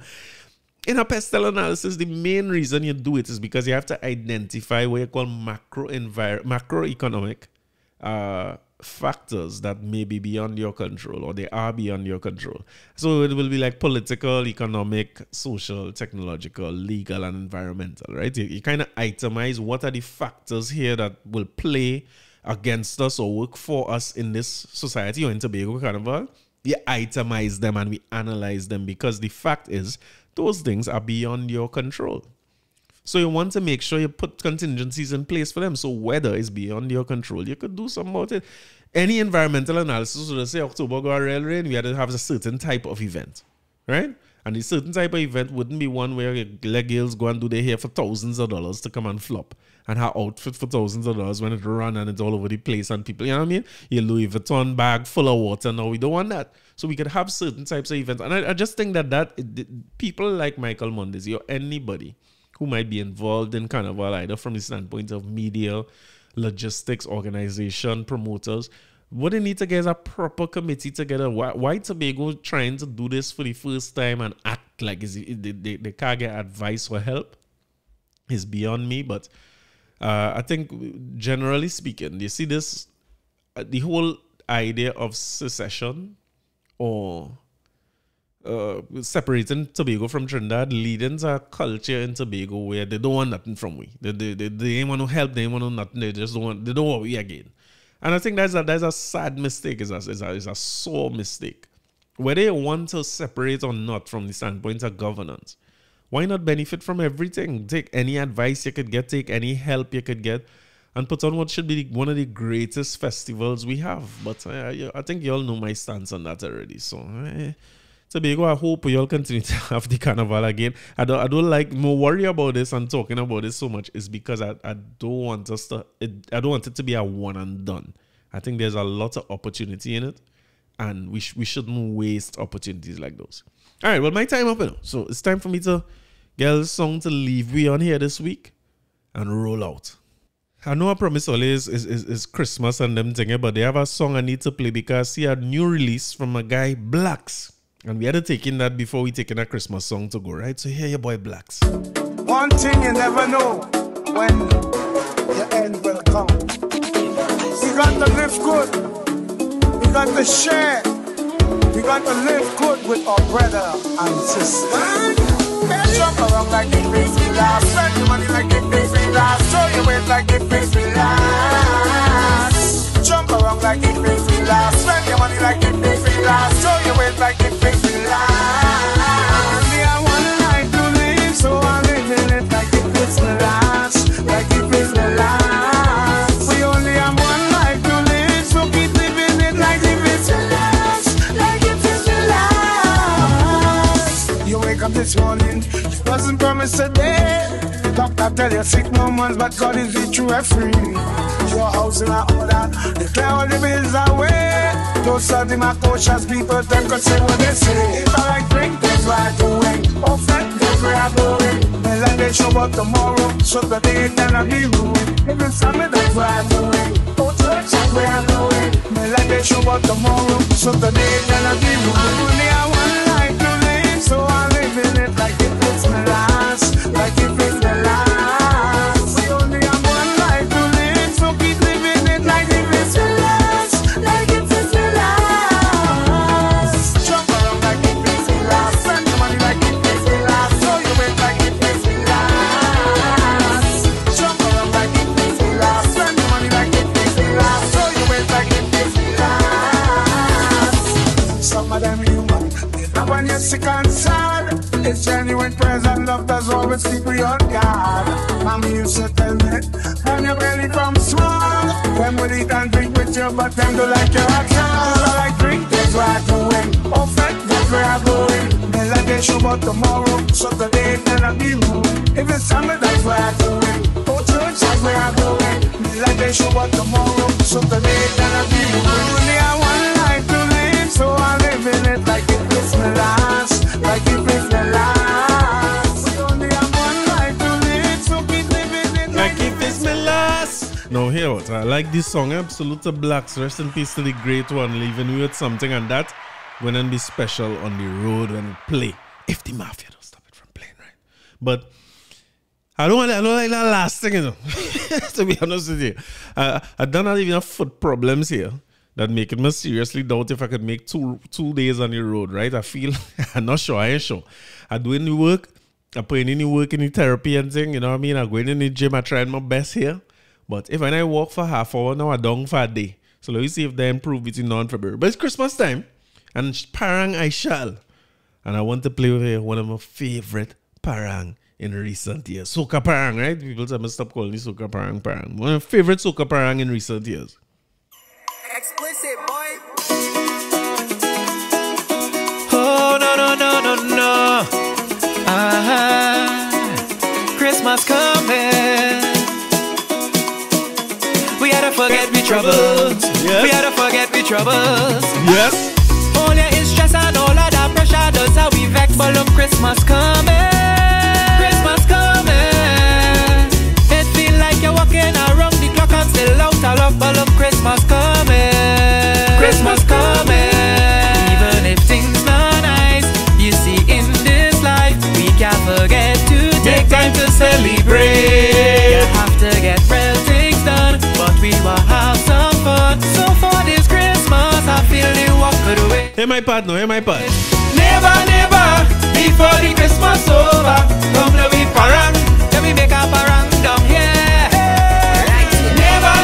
In a pestle analysis, the main reason you do it is because you have to identify what you call macroeconomic factors that may be beyond your control, or they are beyond your control. So it will be like political, economic, social, technological, legal, and environmental, right? You kind of itemize what are the factors here that will play against us or work for us in this society or in Tobago Carnival. You itemize them and we analyze them, because the fact is those things are beyond your control. So you want to make sure you put contingencies in place for them. So weather is beyond your control. You could do something about it. Any environmental analysis would say October got real rain, we had to have a certain type of event, right? And a certain type of event wouldn't be one where leg girls go and do their hair for thousands of dollars to come and flop and her outfit for thousands of dollars when it run and it's all over the place and people, you know what I mean? Your Louis Vuitton bag full of water. No, we don't want that. So we could have certain types of events. And I just think that people like Michael Mondezie or anybody who might be involved in Carnival, either from the standpoint of media, logistics, organization, promoters, what they need to get is a proper committee together. Why Tobago trying to do this for the first time and act like they can't get advice or help is beyond me. But I think generally speaking, you see this, the whole idea of secession or separating Tobago from Trinidad leading to a culture in Tobago where they don't want nothing from we. They ain't want to help, they ain't want to nothing, they don't want we again. And I think that's a sad mistake, is a sore mistake. Whether you want to separate or not from the standpoint of governance, why not benefit from everything? Take any advice you could get, take any help you could get, and put on what should be one of the greatest festivals we have. But I think you all know my stance on that already. So, Tobago, I hope you all continue to have the carnival again. I don't like more worry about this and talking about this so much is because I don't want us to. I don't want it to be a one and done. I think there's a lot of opportunity in it, and we shouldn't waste opportunities like those. All right, well, my time up, so it's time for me to get a song to leave we on here this week and roll out. I know I promise always is Christmas and them thing, but they have a song I need to play because see a new release from a guy Blacks. And we had to take in that before we take in a Christmas song to go, right? So here your boy Blacks. One thing you never know when your end will come. We got to live good. We got to share. We got to live good with our brother and sister. Jump around like it makes me laugh. Spend your money like it makes me laugh. Throw your weight like it makes me laugh. Jump around like it makes me laugh. Spend your money like it makes me laugh. Throw your weight like it makes me laugh. Me, I want life to live, so I'm living it like it makes me last. Like it makes me last. We only have one life to live, so keep living it like it makes me last. Like it makes me last. You wake up this morning, it doesn't promise a day. Doctor tell you sick no months, but God is the true referee. Your house in order, declare all the bills away. Those are the macocious people, them could say what they say. If I like drink, that's what I'm doing. Offend, that's where I'm going. They like they show up tomorrow, so the day then I'll be ruined. If it's summer, that's what I'm doing. Oh, church, that's where I'm going. They like they show up tomorrow, so the day then I'll be ruined. I only have one life to live, so I'm living it like it fits me last. Like it fits me last. We only have one life to live, so keep living it like it fits me last. Like it fits me last. Jump around like it fits me last. Spend your money like it fits me last. Throw your weight like it fits me last. Jump around like it fits me last. Spend your money like it fits me last. Throw your weight like it fits me last. Some of them human, but when you're sick and sad, it's genuine praise and love that's always keep you on guard. Mommy used to tell me, when your belly from small, them will eat and drink with you, but them do like your account. I like drink, that's where I'm going. Offend, that's where I'm going. They like they show up tomorrow, so today then I'll be ruined. If it's summer, that's where I'm going. Oh, church, that's where I'm going. They like they show up tomorrow, so today then I'll be ruined. Only I want life to live, so I'm living it like it fits me last. Like it fits me last. We only have one life to live, so keep living it like it fits me last. Now hear what I like this song, Absolute Blacks. Rest in peace to the great one, leaving me with something, and that going to be special on the road when it play. If the mafia don't stop it from playing, right? But I don't like that last thing, you know. To be honest with you, I don't have even foot problems here that make me seriously doubt if I could make two days on the road, right? I feel, I'm not sure, I ain't sure. I'm doing the work, I'm putting in the work in the therapy and thing, you know what I mean? I'm going in the gym, I'm trying my best here. But if I walk for half hour, now I'm down for a day. So let me see if they improve between now and February. But it's Christmas time, and parang I shall. And I want to play with one of my favorite parang in recent years? Soca parang, right? People tell me stop calling it soca parang parang. One of my favorite soca parang in recent years. Explicit, boy. Oh, no. Christmas coming. We had to forget we troubles. Yes. We had to forget we troubles. Yes. All your is stress and all of that pressure does how we vex. But look, Christmas coming. Christmas coming. It feel like you're walking around the clock and still out of luck. But look, Christmas coming. Christmas coming. Even if things not nice, you see in this life, we can't forget to take time to celebrate. You have to get real things done, but we will have some fun. So for this Christmas, I feel you walk away. Hey, my part, no, hey, my part. Never, before the Christmas over, come let we parang, let me make a parang down here. Never,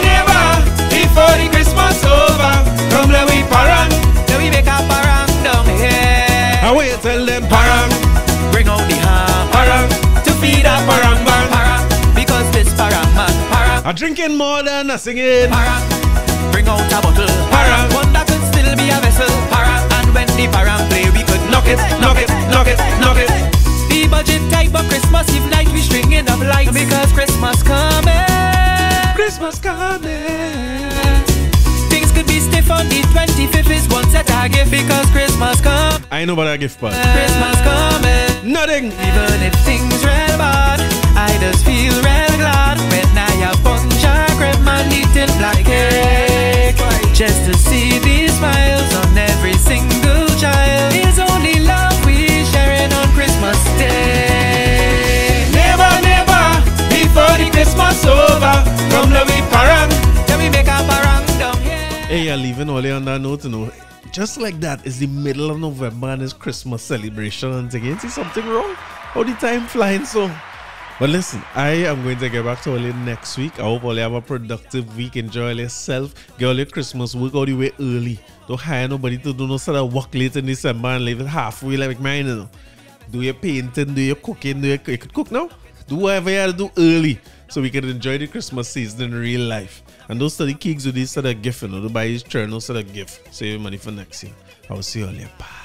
before the Christmas over, come let we parang, let me make a parang down here. How will you tell them parang? Bring out the ham, parang, to feed a parang man, parang, because this parang man, parang, I'm drinking more than a singing. parang, bring out a bottle, parang, one that could still be a vessel, parang, and when the parang play, we could knock it. The budget tight, but Christmas Eve night we stringing up lights because Christmas coming. Christmas coming. Things could be stiff on the 25th is one set I give because Christmas come. I know about that gift part. Christmas coming. Nothing. Even if things real bad, I just feel real glad when I have bunch of crepe and eating black cake. Just to see these smiles on every single child is only love we sharing on Christmas Day. Never, before the Christmas over, come let we parang, let me make a parang down here. Hey, you're leaving all on that note, you know. Just like that is the middle of November and it's Christmas celebration and again, see something wrong? How the time flying so? But listen, I am going to get back to all you next week. I hope all you have a productive week. Enjoy yourself. Get all your Christmas work all the way early. Don't hire nobody to do no sort of work late in December and leave it halfway like mine, you know. Do your painting, do your cooking, you could cook now. Do whatever you have to do early so we can enjoy the Christmas season in real life. And those study Kiegs with this sort of gift, you know, to buy his churn, no sort of gift. Save your money for next year. I will see you all later. Bye.